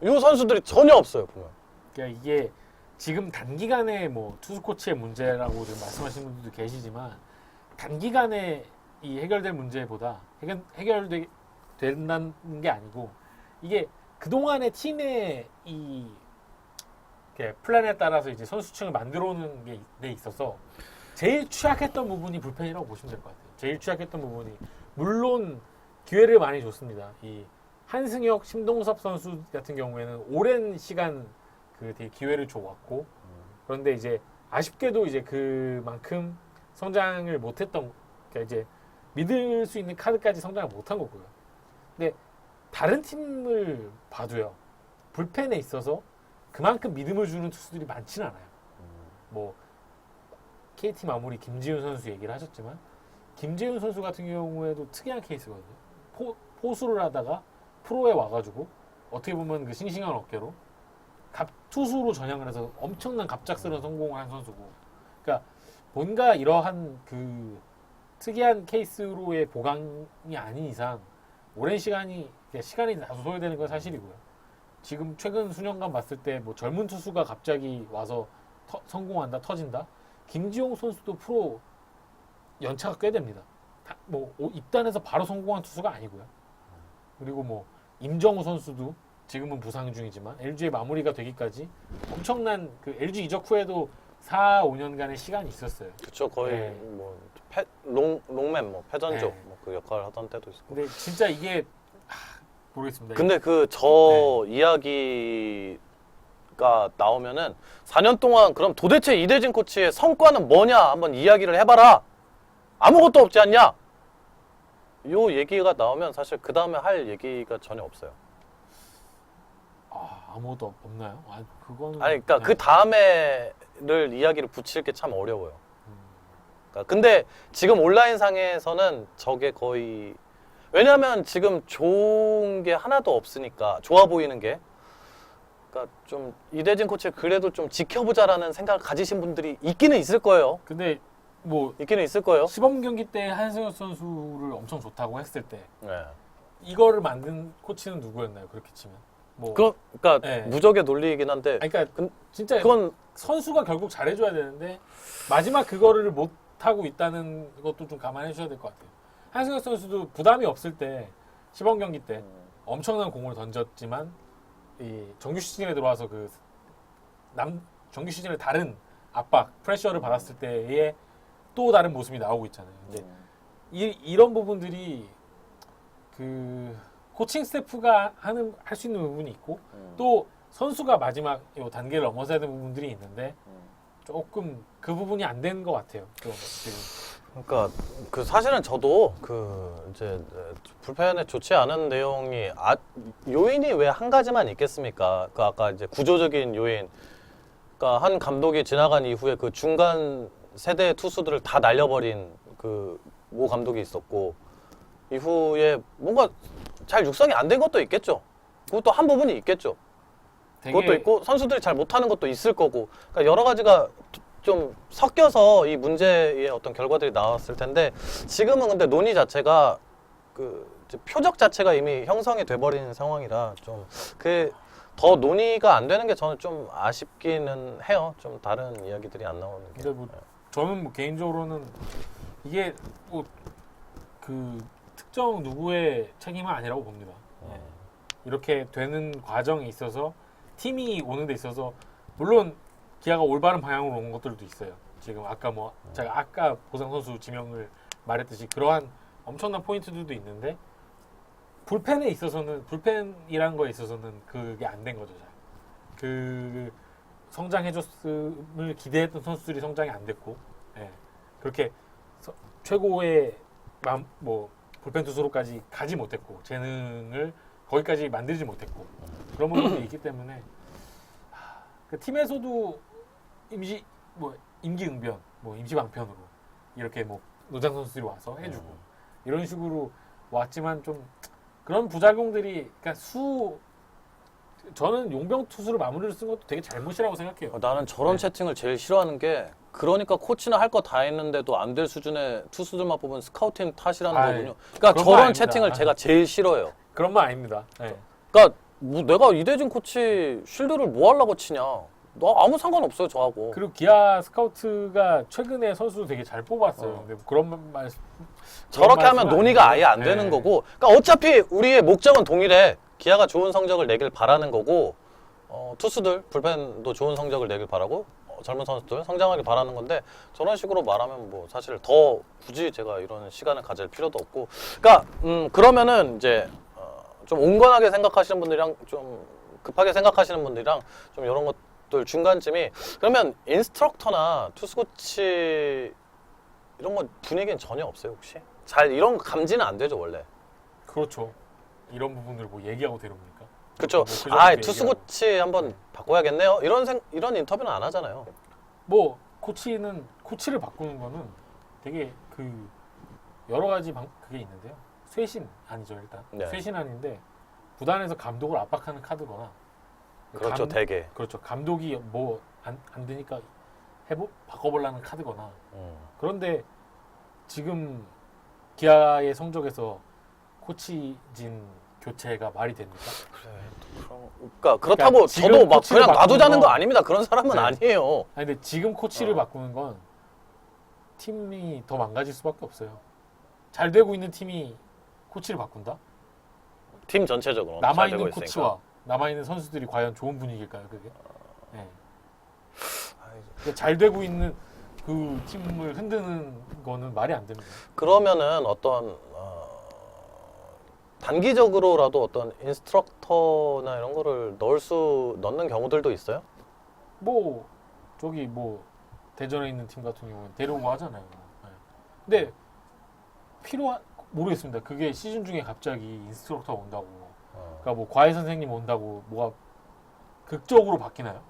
요 선수들이 전혀 없어요 보면. 그러니까 이게 지금 단기간에 뭐 투수 코치의 문제라고 지금 말씀하시는 분들도 계시지만 단기간에 이 해결될 문제보다 해결된다는 게 아니고 이게 그동안의 팀의 이 이렇게 플랜에 따라서 이제 선수층을 만들어 오는 게 데 있어서 제일 취약했던 부분이 불펜이라고 보시면 될 것 같아요. 제일 취약했던 부분이 물론 기회를 많이 줬습니다. 이 한승혁, 심동섭 선수 같은 경우에는 오랜 시간 그 되게 기회를 줘왔고 그런데 이제 아쉽게도 이제 그만큼 성장을 못했던 그러니까 이제 믿을 수 있는 카드까지 성장을 못한 거고요. 근데 다른 팀을 봐도요 불펜에 있어서 그만큼 믿음을 주는 투수들이 많지는 않아요. 뭐 KT 마무리 김지훈 선수 얘기를 하셨지만 김지훈 선수 같은 경우에도 특이한 케이스거든요. 포수를 하다가 프로에 와가지고 어떻게 보면 그 싱싱한 어깨로 투수로 전향을 해서 엄청난 갑작스러운 성공을 한 선수고, 그러니까 뭔가 이러한 그 특이한 케이스로의 보강이 아닌 이상 오랜 시간이 다소 소요되는 건 사실이고요. 지금 최근 수년간 봤을 때 뭐 젊은 투수가 갑자기 와서 성공한다, 터진다. 김지용 선수도 프로 연차가 꽤 됩니다. 뭐 입단해서 바로 성공한 투수가 아니고요. 그리고 뭐 임정우 선수도 지금은 부상 중이지만 LG의 마무리가 되기까지 엄청난 그 LG 이적 후에도 4, 5년간의 시간이 있었어요. 그쵸 거의 네. 뭐 롱맨 뭐 패전조 네. 뭐 그 역할을 하던 때도 있었고. 근데 진짜 이게 모르겠습니다. 근데 그 이야기가 나오면은 4년 동안 그럼 도대체 이대진 코치의 성과는 뭐냐 한번 이야기를 해봐라. 아무것도 없지 않냐? 요 얘기가 나오면 사실 그 다음에 할 얘기가 전혀 없어요. 아무것도 없나요? 그건 아니 그러니까 그 다음에를 이야기를 붙일 게 참 어려워요. 그러니까 근데 지금 온라인 상에서는 저게 거의 왜냐하면 지금 좋은 게 하나도 없으니까 좋아 보이는 게 그러니까 좀 이대진 코치를 그래도 좀 지켜보자라는 생각을 가지신 분들이 있기는 있을 거예요. 근데 뭐 있기는 있을 거예요. 시범 경기 때 한승혁 선수를 엄청 좋다고 했을 때 네. 이거를 만든 코치는 누구였나요? 그렇게 치면 뭐 그러니까 네. 무적의 논리이긴 한데 그러니까 진짜 그건 선수가 결국 잘해줘야 되는데 마지막 그거를 못 하고 있다는 것도 좀 감안해 주셔야 될 것 같아요. 한승혁 선수도 부담이 없을 때 시범 경기 때 엄청난 공을 던졌지만 이 정규 시즌에 들어와서 정규 시즌에 다른 압박, 프레셔를 받았을 때의 또 다른 모습이 나오고 있잖아요. 근데 이런 부분들이 그 코칭 스태프가 할 수 있는 부분이 있고 또 선수가 마지막 요 단계를 넘어서야 되는 부분들이 있는데 조금 그 부분이 안 되는 것 같아요. 지금. 그러니까 그 사실은 저도 그 이제 불펜에 좋지 않은 내용이 요인이 왜 한 가지만 있겠습니까? 그 아까 이제 구조적인 요인. 그러니까 한 감독이 지나간 이후에 그 중간 세대 투수들을 다 날려버린 그 모 감독이 있었고 이후에 뭔가 잘 육성이 안 된 것도 있겠죠. 그것도 한 부분이 있겠죠. 그것도 있고 선수들이 잘 못하는 것도 있을 거고 그러니까 여러 가지가 좀 섞여서 이 문제의 어떤 결과들이 나왔을 텐데 지금은 근데 논의 자체가 그 표적 자체가 이미 형성이 돼버린 상황이라 좀 더 논의가 안 되는 게 저는 좀 아쉽기는 해요. 좀 다른 이야기들이 안 나오는 게. 근데 뭐 저는 뭐 개인적으로는 이게 뭐 그 특정 누구의 책임은 아니라고 봅니다. 예. 이렇게 되는 과정에 있어서 팀이 오는 데 있어서 물론 기아가 올바른 방향으로 온 것들도 있어요. 지금 제가 아까 보상 선수 지명을 말했듯이 그러한 엄청난 포인트들도 있는데 불펜이란 거에 있어서는 그게 안 된 거죠. 성장해줬음을 기대했던 선수들이 성장이 안 됐고, 예. 그렇게 최고의 뭐 불펜 투수로까지 가지 못했고 재능을 거기까지 만들지 못했고 그런 부분이 있기 때문에 그 팀에서도 임기응변, 뭐 임시방편으로 이렇게 뭐 노장 선수들이 와서 해주고 이런 식으로 왔지만 좀 그런 부작용들이 그러니까 저는 용병 투수로 마무리를 쓴 것도 되게 잘못이라고 생각해요. 나는 저런 네. 채팅을 제일 싫어하는 게 그러니까 코치는 할 거 다 했는데도 안 될 수준의 투수들만 뽑은 스카우팅 탓이라는 아이, 거군요. 그러니까 그런 거 저런 아닙니다. 채팅을 제가 제일 싫어해요. 그런 말 아닙니다. 네. 그러니까 뭐 내가 이대진 코치 쉴드를 뭐 하려고 치냐. 너 아무 상관없어요 저하고. 그리고 기아 스카우트가 최근에 선수 되게 잘 뽑았어요. 근데 그런 말 저렇게 하면 논의가 아예 안 되는 거고. 그러니까 어차피 우리의 목적은 동일해. 기아가 좋은 성적을 내길 바라는 거고 투수들 불펜도 좋은 성적을 내길 바라고 젊은 선수들 성장하길 바라는 건데 저런 식으로 말하면 뭐 사실 더 굳이 제가 이런 시간을 가질 필요도 없고. 그러니까 그러면은 이제 좀 온건하게 생각하시는 분들이랑 좀 급하게 생각하시는 분들이랑 좀 이런 것들 중간쯤이 그러면 인스트럭터나 투수 코치 이런 거 분위기는 전혀 없어요 혹시? 잘 이런 거 감지는 안 되죠 원래. 그렇죠. 이런 부분들 뭐 얘기하고 되렵니까? 그렇죠. 뭐 그 정도 아, 얘기하고. 투수 코치 한번 바꿔야겠네요. 이런 인터뷰는 안 하잖아요. 뭐 코치를 바꾸는 거는 되게 그 여러 가지 그게 있는데요. 쇄신 아니죠 일단. 네. 쇄신 아닌데 구단에서 감독을 압박하는 카드거나. 그렇죠, 되게. 그렇죠. 감독이 뭐 안 되니까 바꿔보려는 카드거나. 그런데 지금 기아의 성적에서 코치진 교체가 말이 됩니까? 그러니까 그렇다고 지금 저도 막 코치를 그냥 놔두자는 바꾸는 거 거- 아닙니다. 그런 사람은 네. 아니에요. 아니 근데 지금 코치를 바꾸는 건 팀이 더 망가질 수밖에 없어요. 잘 되고 있는 팀이 코치를 바꾼다? 팀 전체적으로 잘 되고 남아있는 있으니까. 코치와 남아있는 선수들이 과연 좋은 분위기일까요, 그게? 네. 그러니까 잘 되고 있는 그 팀을 흔드는 거는 말이 안 됩니다. 그러면은 어떤 단기적으로라도 어떤 인스트럭터나 이런 거를 넣는 경우들도 있어요? 뭐 저기 뭐 대전에 있는 팀 같은 경우는 데려오고 하잖아요. 네. 근데 모르겠습니다. 그게 시즌 중에 갑자기 인스트럭터가 온다고, 그러니까 뭐 과외 선생님 온다고 뭐가 극적으로 바뀌나요?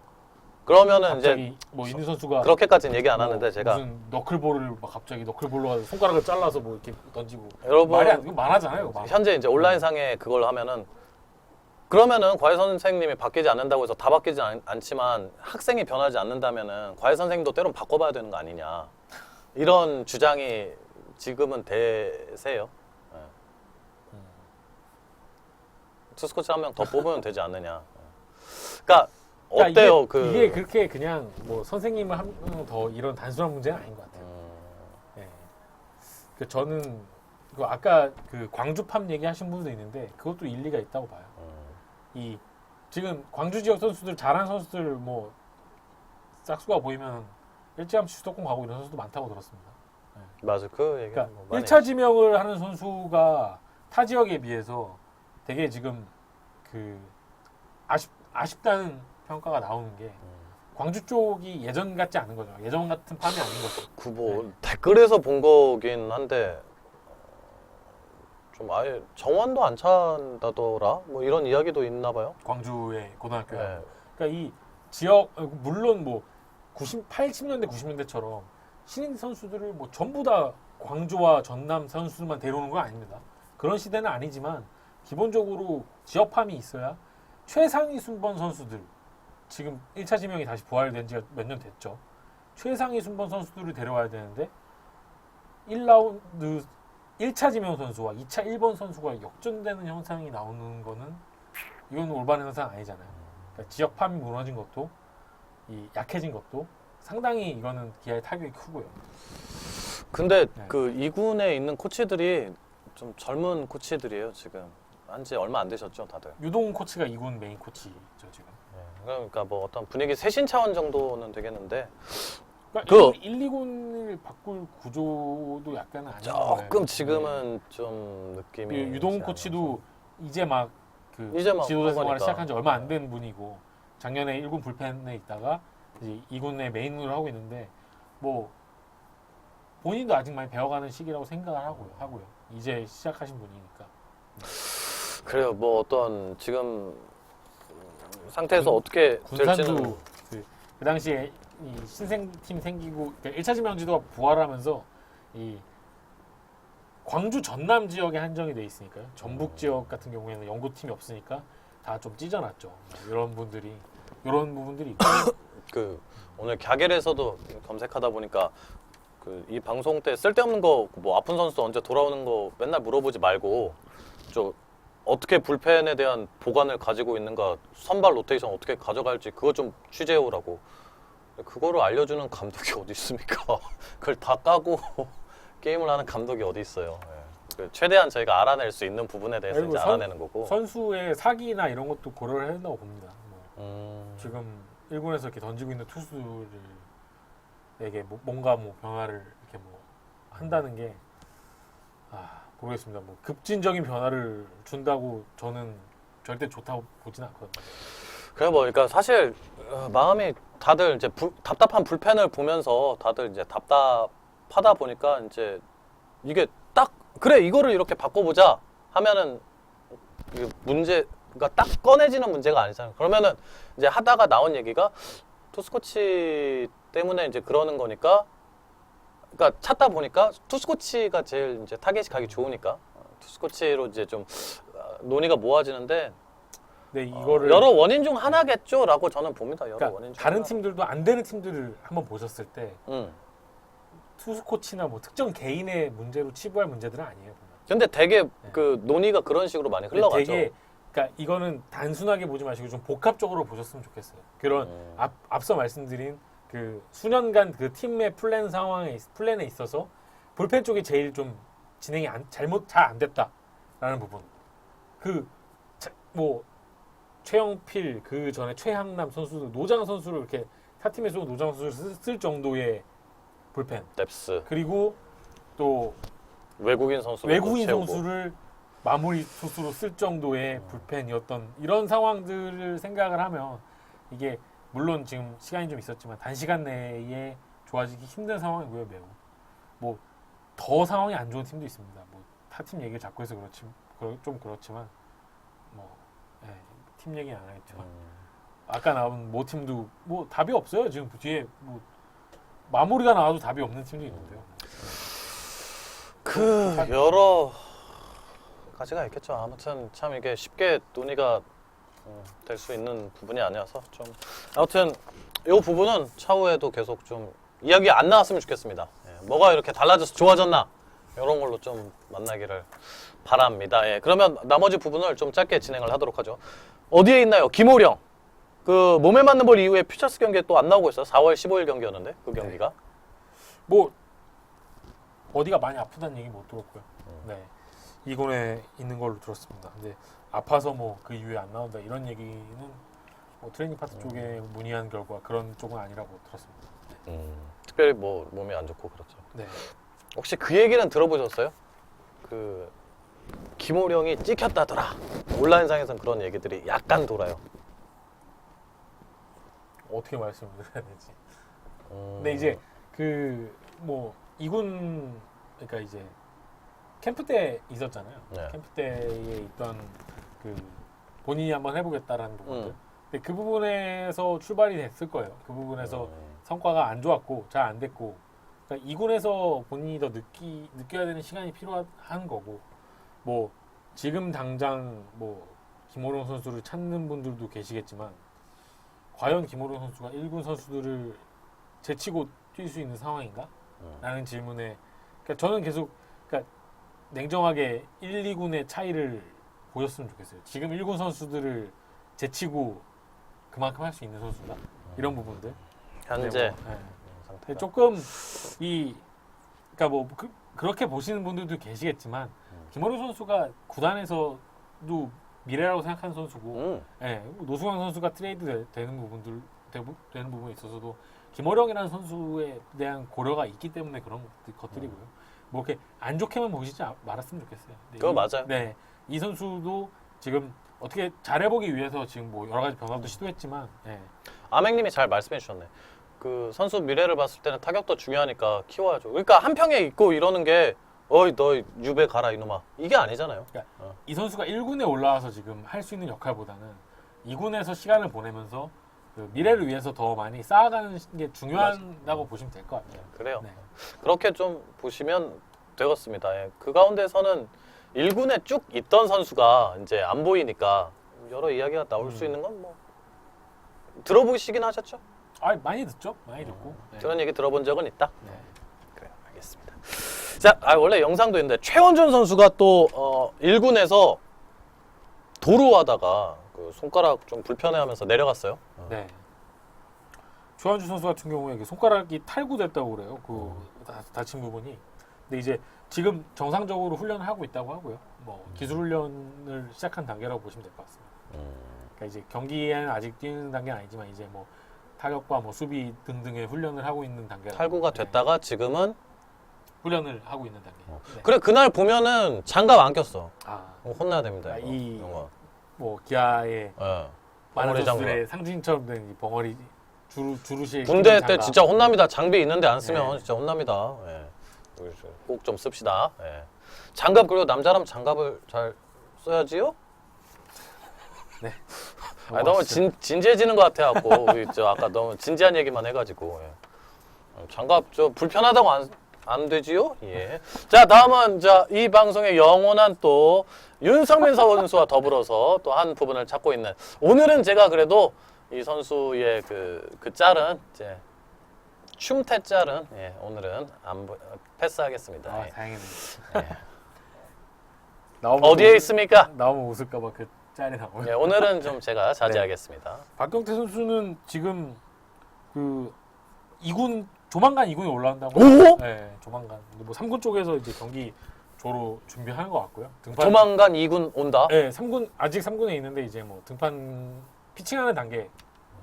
그러면 이제 갑자기 뭐 이는 선수가 그렇게까지는 얘기 안 뭐 하는데 제가 무슨 너클볼을 막 갑자기 너클볼로 가서 손가락을 잘라서 뭐 이렇게 던지고 여러분 말이 안 이거 말하잖아요. 말. 현재 이제 온라인상에 그걸 하면은 그러면은 과외 선생님이 바뀌지 않는다고 해서 다 바뀌지 않지만 학생이 변하지 않는다면은 과외 선생님도 때론 바꿔봐야 되는 거 아니냐 이런 주장이 지금은 대세요. 네. 투수 코치 한 명 더 뽑으면 되지 않느냐. 그러니까 어때요? 이게 그렇게 그냥 뭐 선생님을 한 명 더 이런 단순한 문제는 아닌 것 같아요. 예. 그 저는 그 아까 그 광주팜 얘기하신 분도 있는데 그것도 일리가 있다고 봐요. 이 지금 광주 지역 선수들 잘하는 선수들 뭐 싹수가 보이면 일찌감치 수도권 가고 이런 선수도 많다고 들었습니다. 맞아 그 얘기. 그러니까 1차 지명을 하는 선수가 타 지역에 비해서 되게 지금 그 아쉽다는 평가가 나오는 게 광주 쪽이 예전 같지 않은 거죠. 예전 같은 팜이 아닌 거죠. 그 뭐 댓글에서 본 거긴 한데 좀 아예 정원도 안 찬다더라 뭐 이런 이야기도 있나 봐요. 광주의 고등학교. 네. 그러니까 이 지역 물론 뭐 80년대 90년대처럼 신인 선수들을 뭐 전부 다 광주와 전남 선수들만 데려오는 건 아닙니다. 그런 시대는 아니지만 기본적으로 지역팜이 있어야 최상위 순번 선수들 지금 1차 지명이 다시 부활된 지가 몇 년 됐죠. 최상위 순번 선수들을 데려와야 되는데 1라운드 1차 지명 선수와 2차 1번 선수가 역전되는 현상이 나오는 거는 이건 올바른 현상 아니잖아요. 그러니까 지역팜이 무너진 것도 이 약해진 것도 상당히 이거는 기아의 타격이 크고요. 근데 네. 그 2군에 있는 코치들이 좀 젊은 코치들이에요 지금. 한지 얼마 안 되셨죠 다들. 유동 코치가 2군 메인 코치죠 지금. 그러니까 뭐 어떤 분위기 쇄신 차원 정도는 되겠는데 그러니까 1, 2군을 바꿀 구조도 약간은 아닌 조금 거예요. 지금은 좀 느낌이 유동 코치도 이제 막 그 이제 막 지도자 한 생활을 거니까. 시작한 지 얼마 안 된 분이고 작년에 1군 불펜에 있다가 이제 2군에 메인으로 하고 있는데 뭐 본인도 아직 많이 배워가는 시기라고 생각을 하고요. 이제 시작하신 분이니까. 그래요. 뭐 어떤 지금 상태에서 어떻게 군산도 될지는 그 당시에 이 신생팀 생기고 그러니까 1차 지명제도가 부활하면서 이 광주 전남 지역에 한정이 돼 있으니까요. 전북 지역 같은 경우에는 연구팀이 없으니까 다 좀 찢어놨죠. 이런 부분들이 있고. 그 오늘 갸겔에서도 검색하다 보니까 그 이 방송 때 쓸데없는 거 뭐 아픈 선수 언제 돌아오는 거 맨날 물어보지 말고 저 어떻게 불펜에 대한 보관을 가지고 있는가, 선발 로테이션 어떻게 가져갈지 그거 좀 취재해 오라고. 그거를 알려주는 감독이 어디 있습니까? 그걸 다 까고 게임을 하는 감독이 어디 있어요? 예. 그 최대한 저희가 알아낼 수 있는 부분에 대해서 그리고 이제 알아내는 거고. 선수의 사기나 이런 것도 고려를 해야 된다고 봅니다. 지금 1군에서 이렇게 던지고 있는 투수들에게 뭔가 뭐 변화를 이렇게 뭐 한다는 게 모르겠습니다. 뭐 급진적인 변화를 준다고 저는 절대 좋다고 보진 않거든요. 그래 뭐 그러니까 사실 마음이 다들 이제 답답한 불펜을 보면서 다들 이제 답답하다 보니까 이제 이게 딱 그래 이거를 이렇게 바꿔보자 하면은 이게 문제가 딱 꺼내지는 문제가 아니잖아요. 그러면은 이제 하다가 나온 얘기가 투수 코치 때문에 이제 그러는 거니까, 그러니까 찾다 보니까 투수 코치가 제일 이제 타겟이 가기 좋으니까 투수 코치로 이제 좀 논의가 모아지는데. 네, 이거를 여러 원인 중 하나겠죠라고 저는 봅니다. 여러 그러니까 원인 중 다른 하나. 팀들도 안 되는 팀들을 한번 보셨을 때 투수 코치나 뭐 특정 개인의 문제로 치부할 문제들은 아니에요. 보면. 근데 되게 그 논의가 그런 식으로 많이 흘러가죠. 되게 그러니까 이거는 단순하게 보지 마시고 좀 복합적으로 보셨으면 좋겠어요. 그런 앞서 말씀드린 그 수년간 그 팀의 플랜에 있어서 불펜 쪽이 제일 좀 진행이 잘 안 됐다라는 부분. 뭐 최영필 그 전에 최항남 선수들 노장 선수를 이렇게 타팀에서 노장 선수를 쓸 정도의 불펜. 뎁스. 그리고 또 외국인 선수 선수를 마무리 투수로 쓸 정도의 불펜이었던 이런 상황들을 생각을 하면 이게 물론 지금 시간이 좀 있었지만 단시간 내에 좋아지기 힘든 상황이고요. 매우 뭐 더 상황이 안 좋은 팀도 있습니다. 뭐 타팀 얘기를 자꾸 해서 좀 그렇지만 뭐 팀 얘기는 안 하겠지만 아까 나온 모 팀도 뭐 답이 없어요. 지금 뒤에 뭐 마무리가 나와도 답이 없는 팀도 있는데요. 여러 가지가 있겠죠. 아무튼 참 이게 쉽게 논의가 될 수 있는 부분이 아니어서 좀 아무튼 이 부분은 차후에도 계속 좀 이야기 안 나왔으면 좋겠습니다. 뭐가 이렇게 달라져서 좋아졌나 이런 걸로 좀 만나기를 바랍니다. 그러면 나머지 부분을 좀 짧게 진행을 하도록 하죠. 어디에 있나요? 김호령. 그 몸에 맞는 볼 이후에 퓨처스 경기에 또 안 나오고 있어요. 4월 15일 경기였는데 그 경기가. 뭐 어디가 많이 아프다는 얘기 못 들었고요. 네, 이군에 있는 걸로 들었습니다. 근데 아파서 뭐 그 이후에 안 나온다 이런 얘기는 뭐 트레이닝 파트 쪽에 문의한 결과 그런 쪽은 아니라고 들었습니다. 특별히 뭐 몸이 안 좋고 그렇죠. 네. 혹시 그 얘기는 들어보셨어요? 그 김호령이 찍혔다더라. 온라인상에선 그런 얘기들이 약간 돌아요. 어떻게 말씀을 드려야 되지? 근데 이제 그 뭐 이군 그러니까 이제 캠프 때 있었잖아요. 네. 캠프 때에 있던 그 본인이 한번 해보겠다라는 부분들. 근데 그 부분에서 출발이 됐을 거예요. 그 부분에서 성과가 안 좋았고 잘 안 됐고. 그러니까 이군에서 본인이 더 느껴야 되는 시간이 필요한 거고. 뭐 지금 당장 뭐 김호령 선수를 찾는 분들도 계시겠지만 과연 김호령 선수가 1군 선수들을 제치고 뛸 수 있는 상황인가? 라는 질문에 그러니까 저는 계속 그러니까 냉정하게 1, 2군의 차이를 보였으면 좋겠어요. 지금 1군 선수들을 제치고 그만큼 할 수 있는 선수가 이런 부분들 현재 네. 상태가. 조금 그러니까 뭐 그렇게 보시는 분들도 계시겠지만 김호령 선수가 구단에서도 미래라고 생각하는 선수고 노승환 선수가 트레이드 되는 부분에 있어서도 김호령이라는 선수에 대한 고려가 있기 때문에 그런 것들이고요. 뭐 이렇게 안 좋게만 보시지 말았으면 좋겠어요. 네, 그거 맞아요. 네, 이 선수도 지금 어떻게 잘해보기 위해서 지금 뭐 여러 가지 변화도 시도했지만 예. 아맹님이 잘 말씀해 주셨네. 그 선수 미래를 봤을 때는 타격도 중요하니까 키워야죠. 그러니까 한 평에 있고 이러는 게 어이 너 유배 가라 이놈아 이게 아니잖아요. 이 선수가 1군에 올라와서 지금 할 수 있는 역할보다는 2군에서 시간을 보내면서 그 미래를 위해서 더 많이 쌓아가는 게 중요하다고 보시면 될 것 같아요. 그래요. 네. 그렇게 좀 보시면 되겠습니다. 예. 그 가운데서는 1군에 쭉 있던 선수가 이제 안 보이니까 여러 이야기가 나올 수 있는 건 뭐 들어보시긴 하셨죠? 아 많이 듣죠? 많이 듣고. 네. 그런 얘기 들어본 적은 있다. 네. 그래요, 알겠습니다. 자, 원래 영상도 있는데 최원준 선수가 또 1군에서 도루하다가 그 손가락 좀 불편해하면서 내려갔어요. 네. 조한주 선수 같은 경우에 그 손가락이 탈구됐다고 그래요. 그 다친 부분이. 근데 이제 지금 정상적으로 훈련을 하고 있다고 하고요. 뭐 기술 훈련을 시작한 단계라고 보시면 될 것 같습니다. 그러니까 이제 경기에는 아직 뛰는 단계는 아니지만 이제 뭐 타격과 뭐 수비 등등의 훈련을 하고 있는 단계라고. 탈구가 됐다가 지금은 훈련을 하고 있는 단계. 네. 그래 그날 보면은 장갑 안 꼈어. 아, 혼나야 됩니다. 이거. 이 이런 거. 뭐 기아의 예. 많은 벙어리 선수들의 상징처럼 된 이 벙어리 주루시 군대 때 진짜 혼납니다. 장비 있는데 안 쓰면 네. 진짜 혼납니다. 예. 꼭 좀 씁시다. 예. 장갑 그리고 남자라면 장갑을 잘 써야지요. 네. 아니, 너무 진지해지는 것 같아갖고 우리 저 아까 너무 진지한 얘기만 해가지고 예. 장갑 좀 불편하다고 안 되지요? 예. 자 다음은 이 방송의 영원한 또 윤성민 선수와 더불어서 또 한 부분을 찾고 있는 오늘은 제가 그래도 이 선수의 그 짤은 이제 춤태 짤은 예, 오늘은 패스하겠습니다. 아, 예. 다행이네. 예. 나오면 어디에 있습니까? 나오면 웃을까봐 그 짤이 나오면. 예, 오늘은 좀 제가 자제하겠습니다. 박경태 선수는 지금 그 2군 조만간 2군에 올라온다고. 오? 네, 조만간. 근데 뭐 3군 쪽에서 이제 경기 조로 준비하는 것 같고요. 등판. 조만간 2군 온다. 네, 3군 아직 3군에 있는데 이제 뭐 등판 피칭하는 단계로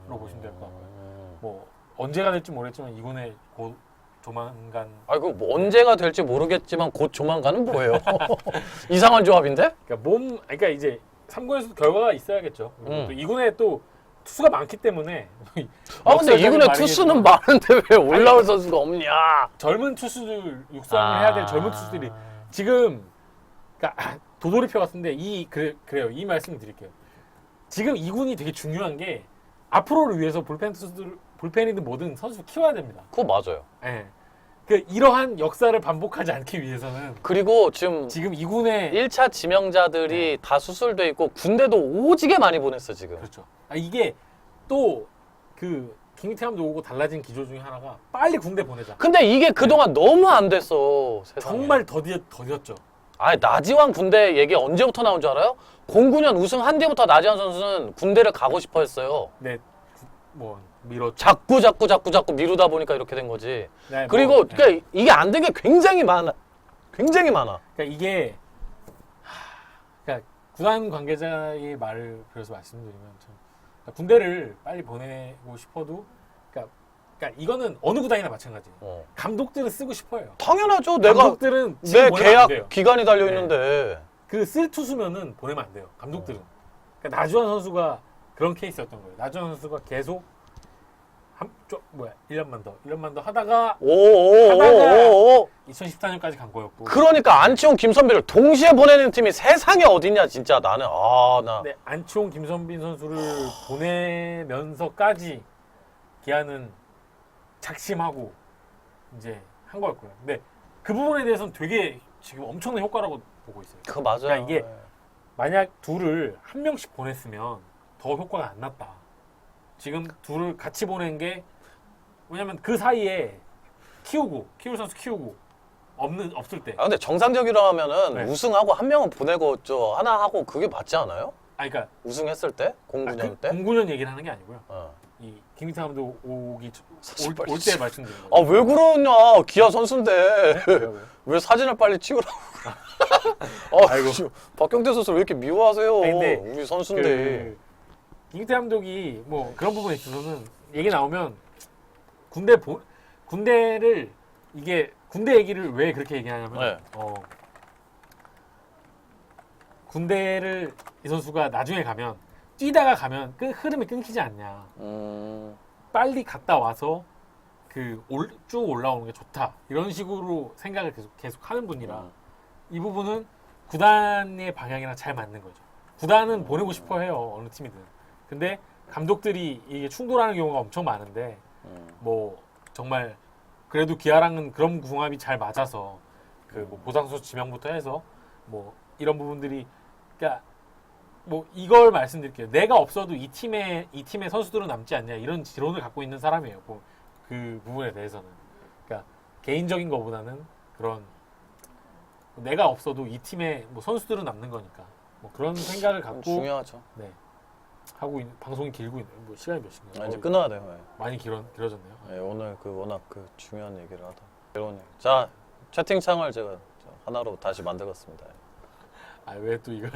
보시면 될 것 같고요. 뭐 언제가 될지 모르겠지만 2군에 곧 조만간. 아이고 뭐 언제가 될지 모르겠지만 곧 조만간은 뭐예요? 이상한 조합인데? 그러니까 이제 3군에서도 결과가 있어야겠죠. 또 2군에 또 투수가 많기 때문에. 아 근데 2군에 투수는 많은데 왜 올라올 선수가 없냐? 젊은 투수들 육성을 해야 될 젊은 투수들이 지금 그러니까 도돌이표 같은데 그래요. 이 말씀을 드릴게요. 지금 2군이 되게 중요한 게 앞으로를 위해서 불펜이든 뭐든 선수 키워야 됩니다. 그거 맞아요. 예. 그 이러한 역사를 반복하지 않기 위해서는 그리고 지금 2군에 1차 지명자들이 다 수술돼 있고 군대도 오지게 많이 보냈어 지금. 그렇죠. 이게 또 그 김기태함도 오고 달라진 기조 중에 하나가 빨리 군대 보내자. 근데 이게 그동안 너무 안 됐어. 세상에. 정말 더디었죠. 아니 나지완 군대 얘기 언제부터 나온 줄 알아요? 09년 우승 한 뒤부터 나지완 선수는 군대를 가고 싶어 했어요. 네, 뭐 미뤘죠. 자꾸 미루다 보니까 이렇게 된 거지. 네, 그리고 뭐, 그러니까 이게 안 된 게 굉장히 많아. 굉장히 많아. 그러니까 이게 그러니까 구단 관계자의 말을 그래서 말씀드리면 참 그러니까 군대를 빨리 보내고 싶어도 그러니까 이거는 어느 구단이나 마찬가지예요. 감독들은 쓰고 싶어요. 당연하죠. 내가 감독들은 지금 내 보내면 안 계약 돼요. 기간이 달려 있는데. 그 쓸 투수면은 보내면 안 돼요. 감독들은. 그러니까 나주환 선수가 그런 케이스였던 거예요. 나주환 선수가 계속 1년만 더 하다가 오오오오오. 2014년까지 간 거였고. 그러니까 안치홍, 김선비를 동시에 보내는 팀이 세상에 어딨냐 진짜 나는 나. 네, 안치홍, 김선빈 선수를 보내면서까지 기아는 작심하고 이제 한 거였고요. 근데 그 부분에 대해서는 되게 지금 엄청난 효과라고 보고 있어요. 그거 맞아요. 그러니까 이게 만약 둘을 한 명씩 보냈으면 더 효과가 안 났다. 지금 둘을 같이 보낸 게 왜냐면 그 사이에 키울 선수 키우고 없을 때. 아 근데 정상적이라 하면은 네. 우승하고 한 명은 보내고 하나 하고 그게 맞지 않아요? 그러니까 우승했을 때? 09년 때? 09년 얘기를 하는 게 아니고요. 어. 이 김민태 감독 사실 올 때 말씀드린 거예요. 아 왜 그러냐 기아 선수인데 왜요? 왜 사진을 빨리 찍으라고 아이고. 박경태 선수 왜 이렇게 미워하세요? 아니, 근데 우리 선수인데 김민태 감독이 뭐 그런 부분에 있어서는 얘기 나오면 군대를 이게 군대 얘기를 왜 그렇게 얘기하냐면 네. 군대를 이 선수가 나중에 가면 뛰다가 가면 흐름이 끊기지 않냐. 빨리 갔다 와서 쭉 올라오는 게 좋다. 이런 식으로 생각을 계속 하는 분이라 이 부분은 구단의 방향이랑 잘 맞는 거죠. 구단은 보내고 싶어 해요. 어느 팀이든. 근데 감독들이 이게 충돌하는 경우가 엄청 많은데 뭐 정말 그래도 기아랑은 그런 궁합이 잘 맞아서 뭐 보상선수 지명부터 해서 뭐 이런 부분들이 그러니까 뭐 이걸 말씀드릴게요. 내가 없어도 이 팀의 선수들은 남지 않냐 이런 지론을 갖고 있는 사람이에요. 뭐 그 부분에 대해서는 그러니까 개인적인 것보다는 그런 내가 없어도 이 팀의 뭐 선수들은 남는 거니까 뭐 그런 생각을 갖고 중요하죠. 네 하고 방송이 길고 있네요. 뭐 시간이 몇 시인가요? 이제 끊어야 돼요. 네. 많이 길어졌네요. 네, 오늘 워낙 중요한 얘기를 하다. 자, 채팅창을 제가 하나로 다시 만들었습니다. 아 왜 또 이걸?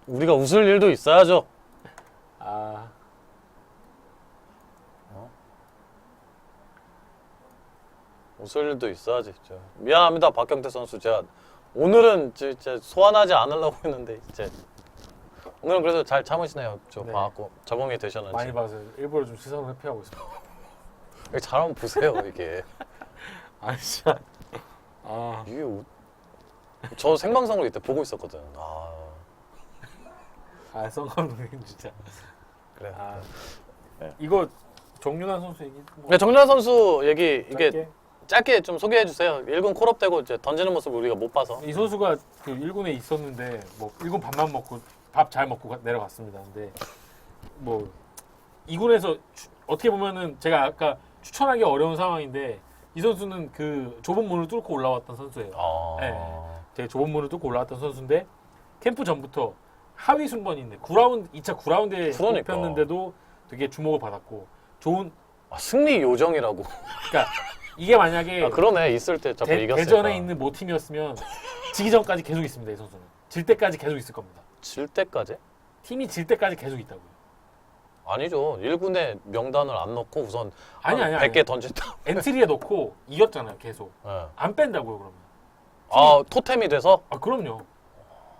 우리가 웃을 일도 있어야죠. 아 웃을 일도 있어야지. 미안합니다, 박경태 선수. 제가 오늘은 진짜 소환하지 않으려고 했는데 오늘은 그래도 잘 참으시네요. 네. 봐갖고 적응이 되셨는지. 많이 봐서 일부러 좀 시선을 회피하고 있습니다. 이게 잘 한번 보세요, 이게. 아 진짜. 이게 저 생방송으로 이때 보고 있었거든. 성 감독님 진짜. 그래. 네. 이거 정윤환 선수 얘기. 뭐 네, 정준하 선수 얘기 이게 짧게. 짧게 좀 소개해 주세요. 1군 콜업되고 이제 던지는 모습을 우리가 못 봐서. 이 선수가 1군에 있었는데 뭐 1군 밥만 먹고 밥 잘 먹고 내려갔습니다. 근데 뭐 2군에서 어떻게 보면은 제가 아까 추천하기 어려운 상황인데 이 선수는 그 좁은 문을 뚫고 올라왔던 선수예요. 네, 되게 좁은 문을 뚫고 올라왔던 선수인데 캠프 전부터 하위 순번인데 2차 9라운드에 그러니까. 뽑혔는데도 되게 주목을 받았고 좋은 승리 요정이라고. 그러니까 이게 만약에 그러네. 있을 때 자꾸 이겼으니까. 대전에 있는 모 팀이었으면 지기 전까지 계속 있습니다. 이 선수는 질 때까지 계속 있을 겁니다. 질 때까지? 팀이 질 때까지 계속 있다고요. 아니죠. 1군에 명단을 안 넣고 우선 아니, 100개 던졌다. 엔트리에 넣고 이겼잖아요. 계속 네. 안 뺀다고요. 그러면 토템이 돼서 그럼요.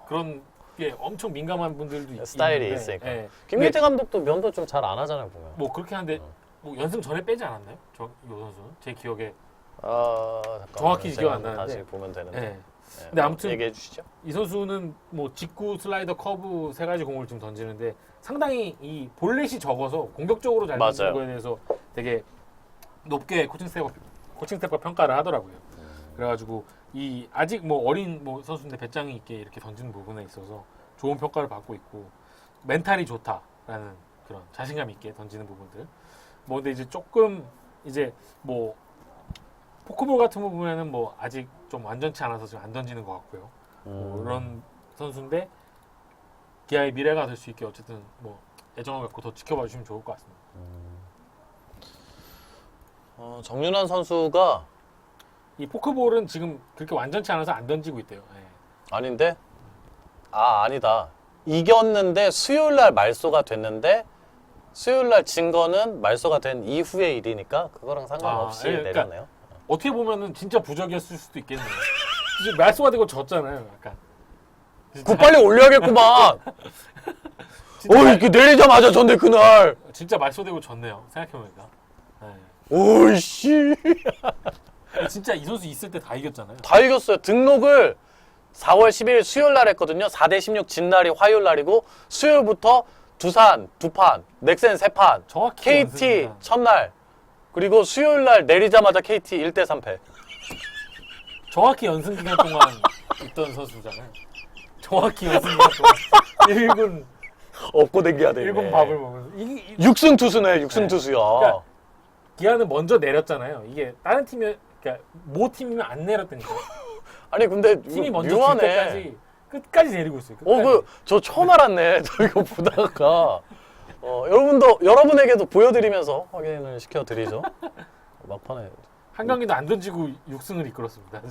그런 게 엄청 민감한 분들도 스타일이 있는데, 있으니까. 예. 김민태 감독도 면도 좀 잘 안 하잖아요, 보면. 뭐 그렇게 하는데 뭐 연승 전에 빼지 않았나요? 이 선수는 제 기억에 잠깐만요. 정확히 제가 기억 안 나는데. 다시 보면 되는데. 예. 근데 아무튼 얘기해 주시죠. 이 선수는 뭐 직구, 슬라이더, 커브 세 가지 공을 지금 던지는데 상당히 이 볼넷이 적어서 공격적으로 잘 던지는 맞아요. 거에 대해서 되게 높게 코칭 스태프가 평가를 하더라고요. 그래가지고 이 아직 뭐 어린 뭐 선수인데 배짱이 있게 이렇게 던지는 부분에 있어서 좋은 평가를 받고 있고 멘탈이 좋다라는 그런 자신감 있게 던지는 부분들. 뭐 근데 이제 조금 이제 뭐 포크볼 같은 부분에는 뭐 아직 좀 완전치 않아서 지금 안 던지는 것 같고요. 뭐 이런 선수인데 기아의 미래가 될 수 있게 어쨌든 뭐 애정을 갖고 더 지켜봐 주시면 좋을 것 같습니다. 정윤환 선수가 이 포크볼은 지금 그렇게 완전치 않아서 안 던지고 있대요. 예. 아닌데? 아니다. 이겼는데 수요일날 말소가 됐는데 수요일날 진 거는 말소가 된 이후의 일이니까 그거랑 상관없이 그러니까 내렸네요. 어떻게 보면은 진짜 부적이었을 수도 있겠네요. 이제 말소가 되고 졌잖아요. 약간. 그거 빨리 올려야겠구만. 이렇게 내리자마자 졌네 그날. 진짜 말소되고 졌네요. 생각해보니까. 네. 오이씨. 진짜 이 선수 있을 때 다 이겼잖아요. 다 이겼어요. 등록을 4월 10일 수요일 날 했거든요. 4대16 진 날이 화요일 날이고 수요일부터 두산 2판, 넥센 3판, 정확히 KT 연습입니다. 첫날 그리고 수요일 날 내리자마자 KT 1대 3패. 정확히 연승 기간 동안 있던 선수잖아요. 정확히 연승 기간 동안 1군 업고 댕겨야 돼. 1군 밥을 먹으면서 6승 투수네. 6승 네. 투수야. 그러니까 기아는 먼저 내렸잖아요. 이게 다른 팀이 그러니까 모 팀이면 안 내렸다니까. 아니 근데 팀이 먼저 질 묘하네. 때까지 끝까지 내리고 있어요. 끝까지. 저 처음 알았네. 저 이거 보다가 여러분에게도 보여드리면서 확인을 시켜드리죠. 막판에 한 경기도 안 던지고 6승을 이끌었습니다.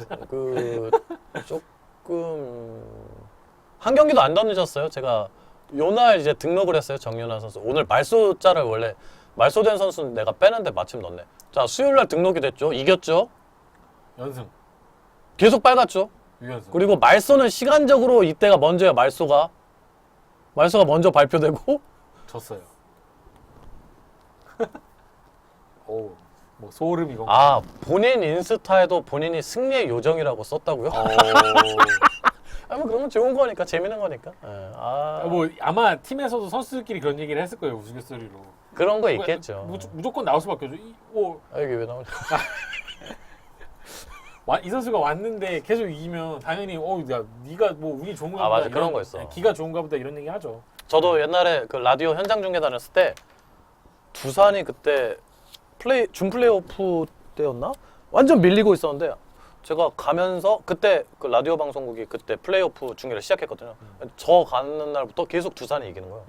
조금 한 경기도 안 던졌어요. 제가 요날 이제 등록을 했어요. 정윤환 선수. 오늘 말소자를 원래 말소된 선수는 내가 빼는데 마침 넣네. 자 수요일 날 등록이 됐죠. 이겼죠. 연승. 계속 빨갛죠. 유현수. 그리고 말소는 시간적으로 이때가 먼저야. 말소가 먼저 발표되고 졌어요. 오, 뭐 소름 이건. 아 본인 인스타에도 본인이 승리의 요정이라고 썼다고요? 아, 뭐 그런 건 좋은 거니까 재밌는 거니까. 예. 뭐 아마 팀에서도 선수들끼리 그런 얘기를 했을 거예요. 우스갯소리로. 그런 거 있겠죠. 무조건 나올 수밖에 없죠. 아, 이게 왜 나오냐? 이 선수가 왔는데 계속 이기면 당연히 야 네가 뭐 운이 좋은가 보다. 맞아. 그런 거 있어. 기가 좋은가 보다 이런 얘기 하죠. 저도 옛날에 그 라디오 현장 중계 다녔을 때 두산이 그때 준 플레이오프 때였나? 완전 밀리고 있었는데 제가 가면서 그때 그 라디오 방송국이 그때 플레이오프 중계를 시작했거든요. 저 가는 날부터 계속 두산이 이기는 거예요.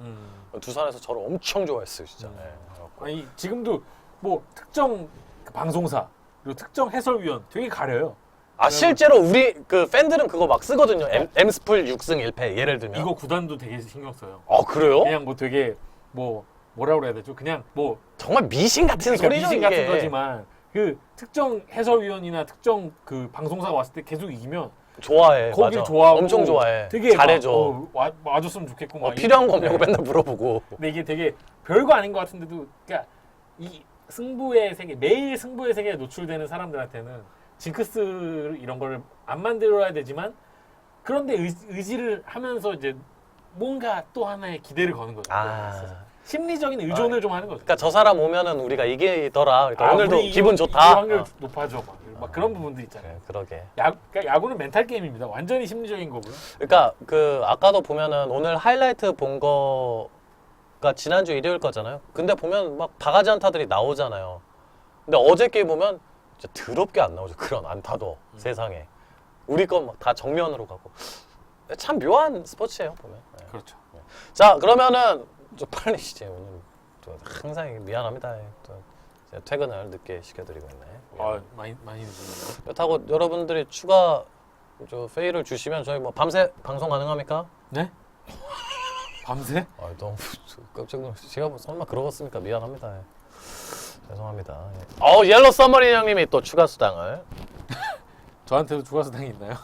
두산에서 저를 엄청 좋아했어요, 진짜. 네. 아니 지금도 뭐 특정 그 방송사 그리고 특정 해설위원 되게 가려요. 아 실제로 우리 그 팬들은 그거 막 쓰거든요. 엠스플 6승 1패 예를 들면. 이거 구단도 되게 신경 써요. 아 그래요? 그냥 뭐 되게 뭐라 그래야 되죠? 그냥 뭐 정말 미신 같은 그러니까 소리죠 미신 이게. 같은 거지만 그 특정 해설위원이나 특정 그 방송사가 왔을 때 계속 이기면 좋아해. 거기를 맞아. 좋아하고 엄청 좋아해. 되게 잘해줘. 와줬으면 좋겠고 막 필요한 거 이런- 없냐고 맨날 물어보고. 근데 이게 되게 별거 아닌 것 같은데도 그러니까 이 승부의 세계 매일 승부의 세계에 노출되는 사람들한테는 징크스 이런 걸 안 만들어야 되지만 그런데 의지를 하면서 이제 뭔가 또 하나의 기대를 거는 거죠. 심리적인 의존을 좀 하는 거죠. 그러니까 저 사람 오면은 우리가 이기더라. 그러니까 오늘도 우리 기분 이길 좋다. 확률 높아져 막 그런 부분들 있잖아요. 네, 그러게. 그러니까 야구는 멘탈 게임입니다. 완전히 심리적인 거고요. 그러니까 그 아까도 보면은 오늘 하이라이트 본 거가 지난주 일요일 거잖아요. 근데 보면 막 바가지 안타들이 나오잖아요. 근데 어제 게임 보면 진짜 더럽게 안 나오죠. 그런 안타도 세상에. 우리 건 막 다 정면으로 가고. 참 묘한 스포츠예요 보면. 네. 그렇죠. 자 그러면은 좀 빨리 이제 오늘 또 항상 미안합니다. 또 제가 퇴근을 늦게 시켜드리고 있네. 많이 늦었네요. 그렇다고 여러분들이 추가 페이를 주시면 저희 뭐 밤새 방송 가능합니까? 네? 밤새? 너무 깜짝 놀랐어요. 제가 뭐 설마 그러겠습니까? 미안합니다. 예. 죄송합니다. 예. 옐로 서머리 형님이 또 추가 수당을. 저한테도 추가 수당이 있나요?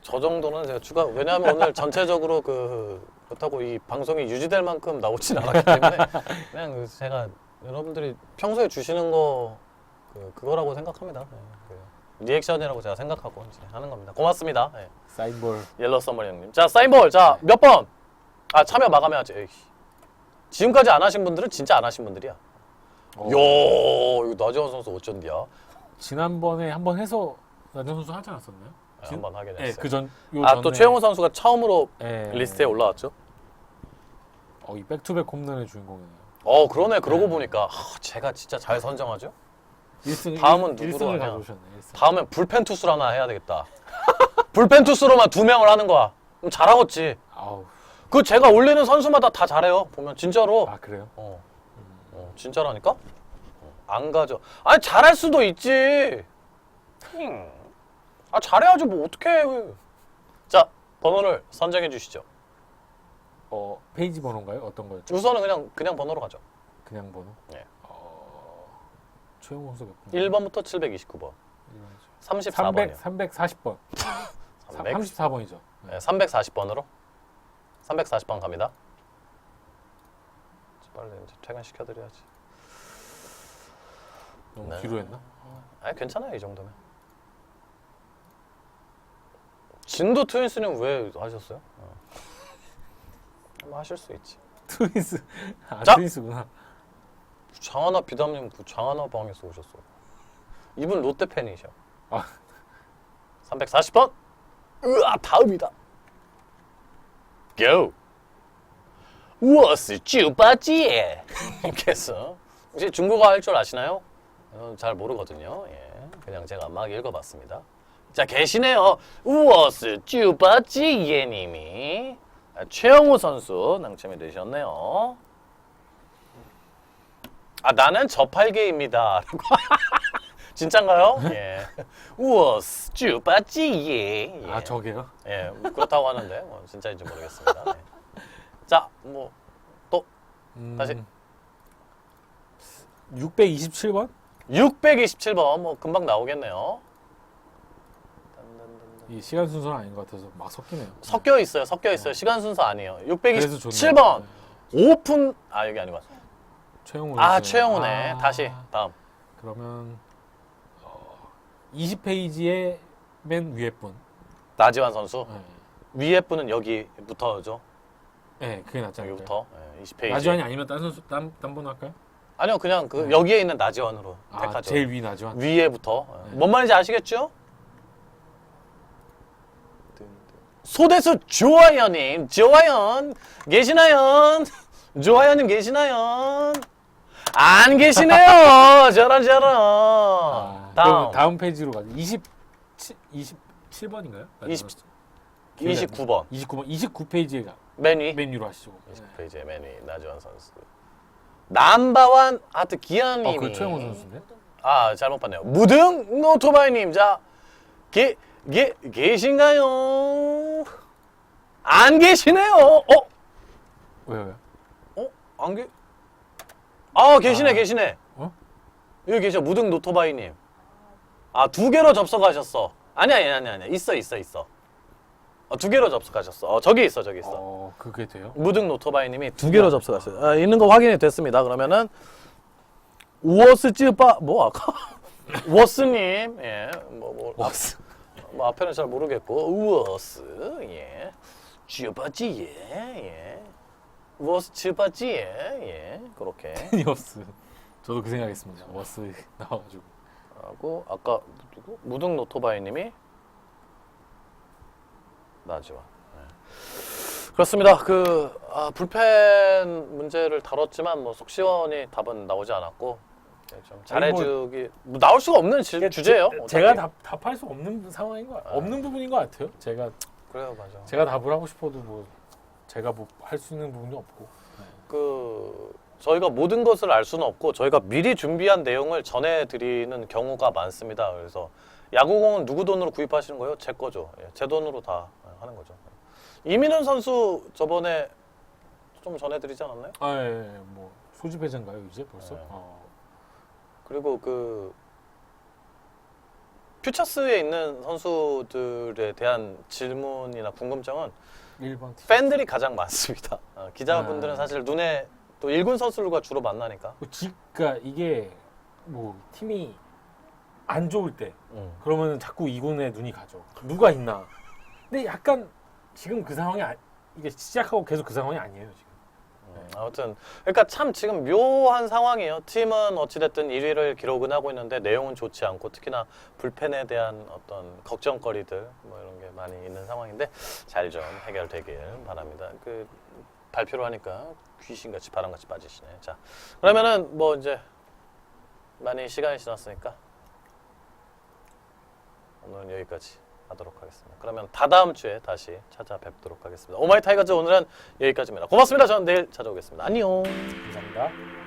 저 정도는 제가 추가. 왜냐하면 오늘 전체적으로 그렇다고 이 방송이 유지될 만큼 나오진 않았기 때문에 그냥 제가 여러분들이 평소에 주시는 거 그거라고 생각합니다. 예. 리액션이라고 제가 생각하고 이제 하는 겁니다. 고맙습니다. 예. 사인볼. 옐로 서머리 형님. 자 사인볼. 자 몇 번? 참여 마감해야지. 에이씨. 지금까지 안 하신 분들은 진짜 안 하신 분들이야. 이거 나지원 선수 어쩐디야? 지난번에 한번 해서 나정 선수 하지 않았었나요? 한번 하게 네, 됐어요. 전에. 또 최영호 선수가 처음으로 네. 리스트에 올라왔죠. 이 백투백 홈런의 주인공이네요. 그러네. 그러고 보니까 제가 진짜 잘 선정하죠. 1승, 다음은 누구로 1승을 하냐? 가져오셨네. 1승. 다음엔 불펜 투수를 하나 해야 되겠다. 불펜 투수로만 2명을 하는 거야. 그럼 잘하겠지. 아우. 그 제가 올리는 선수마다 다 잘해요. 보면 진짜로. 그래요? 진짜라니까? 안 가져. 아니 잘할 수도 있지. 잘해야지 뭐 어떡해. 자 번호를 선정해 주시죠. 페이지 번호인가요? 어떤 거였죠? 우선은 그냥 번호로 가죠. 그냥 번호? 네. 최영호 선수 몇 번? 1번부터 729번. 34번이요. 340번. 34번이죠. 네, 340번으로. 340번 갑니다. 빨리 이제 퇴근시켜드려야지. 너무 네. 뒤로 했나? 괜찮아요 이 정도면. 진도 트윈스는 왜 하셨어요? 한번 하실 수 있지. 트윈스. 자! 트윈스구나. 장하나 비담님 장하나 방에서 오셨어요. 이분 롯데 팬이셔. 340번. 다음이다. Go. 我是猪八戒. 이렇게 해서 혹시 중국어 할 줄 아시나요? 잘 모르거든요. 예, 그냥 제가 막 읽어봤습니다. 자 계시네요. 我是猪八戒님이 최영우 선수 당첨이 되셨네요. 나는 저팔계입니다. 진짠가요? 예. 我是猪八戒. 저게요? 예, 그렇다고 하는데 뭐 진짜인지 모르겠습니다. 예. 자, 뭐 또 다시 627번? 627번 뭐 금방 나오겠네요. 이 시간 순서는 아닌 것 같아서 막 섞이네요. 섞여 있어요. 섞여 있어요. 시간 순서 아니에요. 그래서 좋네요. 627번 오픈 여기 아니고 최영우. 최영우네. 다시 다음. 그러면 20페이지의 맨 위에 분. 나지완 선수. 네. 위에 분은 여기부터죠. 네, 그게 낫지 않을까요? 여기부터 20페이지. 나지완이 아니면 딴 선수 딴 번호 할까요? 아니요, 그냥 그 여기에 있는 나지완으로 택하죠. 제일 위 나지완. 위에부터. 네. 뭔 말인지 아시겠죠? 소대수 조아연님, 조아연 계시나요? 조아연님 계시나요? 안 계시네요. 저런. 다음. 다음 페이지로 가죠. 27번인가요? 29번. 29페이지에 맨 위. 메뉴로 하시죠. 29페이지에 맨 위. 나지완 선수. 남바완 하트 기아님이. 그 최영호 선수인데? 잘못 봤네요. 무등 노토바이님, 자, 계신가요? 안 계시네요. 왜요? 안 계시네. 어? 여기 계셔. 무등 노토바이님. 2개로 접속하셨어. 아니야. 있어. 2개로 접속하셨어. 저기 있어. 그게 돼요? 무등 노토바이님이 2개로 접속하셨어요. 있는 거 확인이 됐습니다. 그러면은 우어스 찌빠 아까 워스님, 워스. 앞에는 잘 모르겠고 우어스 찌빠찌 우어스 찌빠찌 그렇게 테니어스. 저도 그 생각했습니다. 워스 나와가지고. 하고 아까 누구? 무등 노토바이님이 나지와. 그렇습니다. 불펜 문제를 다뤘지만 속 시원히 답은 나오지 않았고 좀 잘해주기 나올 수가 없는 주제예요. 제가 답할 수 없는 상황인 것 없는 부분인 것 같아요. 그래요, 맞아. 제가 답을 하고 싶어도 제가 할 수 있는 부분이 없고. 저희가 모든 것을 알 수는 없고 저희가 미리 준비한 내용을 전해드리는 경우가 많습니다. 그래서 야구공은 누구 돈으로 구입하시는 거예요? 제 거죠. 제 돈으로 다 하는 거죠. 이민훈 선수 저번에 좀 전해드리지 않았나요? 뭐 소집 회장가요 이제 벌써? 네. 그리고 퓨처스에 있는 선수들에 대한 질문이나 궁금증은 1번 팬들이 가장 많습니다. 기자분들은 사실 눈에 또 1군 선수들과 주로 만나니까. 그러니까 이게 뭐 팀이 안 좋을 때 그러면 자꾸 2군에 눈이 가죠. 누가 있나? 근데 약간 지금 그 상황이 이게 시작하고 계속 그 상황이 아니에요 지금. 아무튼 그러니까 참 지금 묘한 상황이에요. 팀은 어찌됐든 1위를 기록은 하고 있는데 내용은 좋지 않고 특히나 불펜에 대한 어떤 걱정거리들 뭐 이런 게 많이 있는 상황인데 잘 좀 해결되길 바랍니다. 발표를 하니까 귀신같이 바람같이 빠지시네. 자, 그러면은 뭐 이제 많이 시간이 지났으니까 오늘은 여기까지 하도록 하겠습니다. 그러면 다다음 주에 다시 찾아뵙도록 하겠습니다. 오마이 타이거즈 오늘은 여기까지입니다. 고맙습니다. 저는 내일 찾아오겠습니다. 안녕. 감사합니다.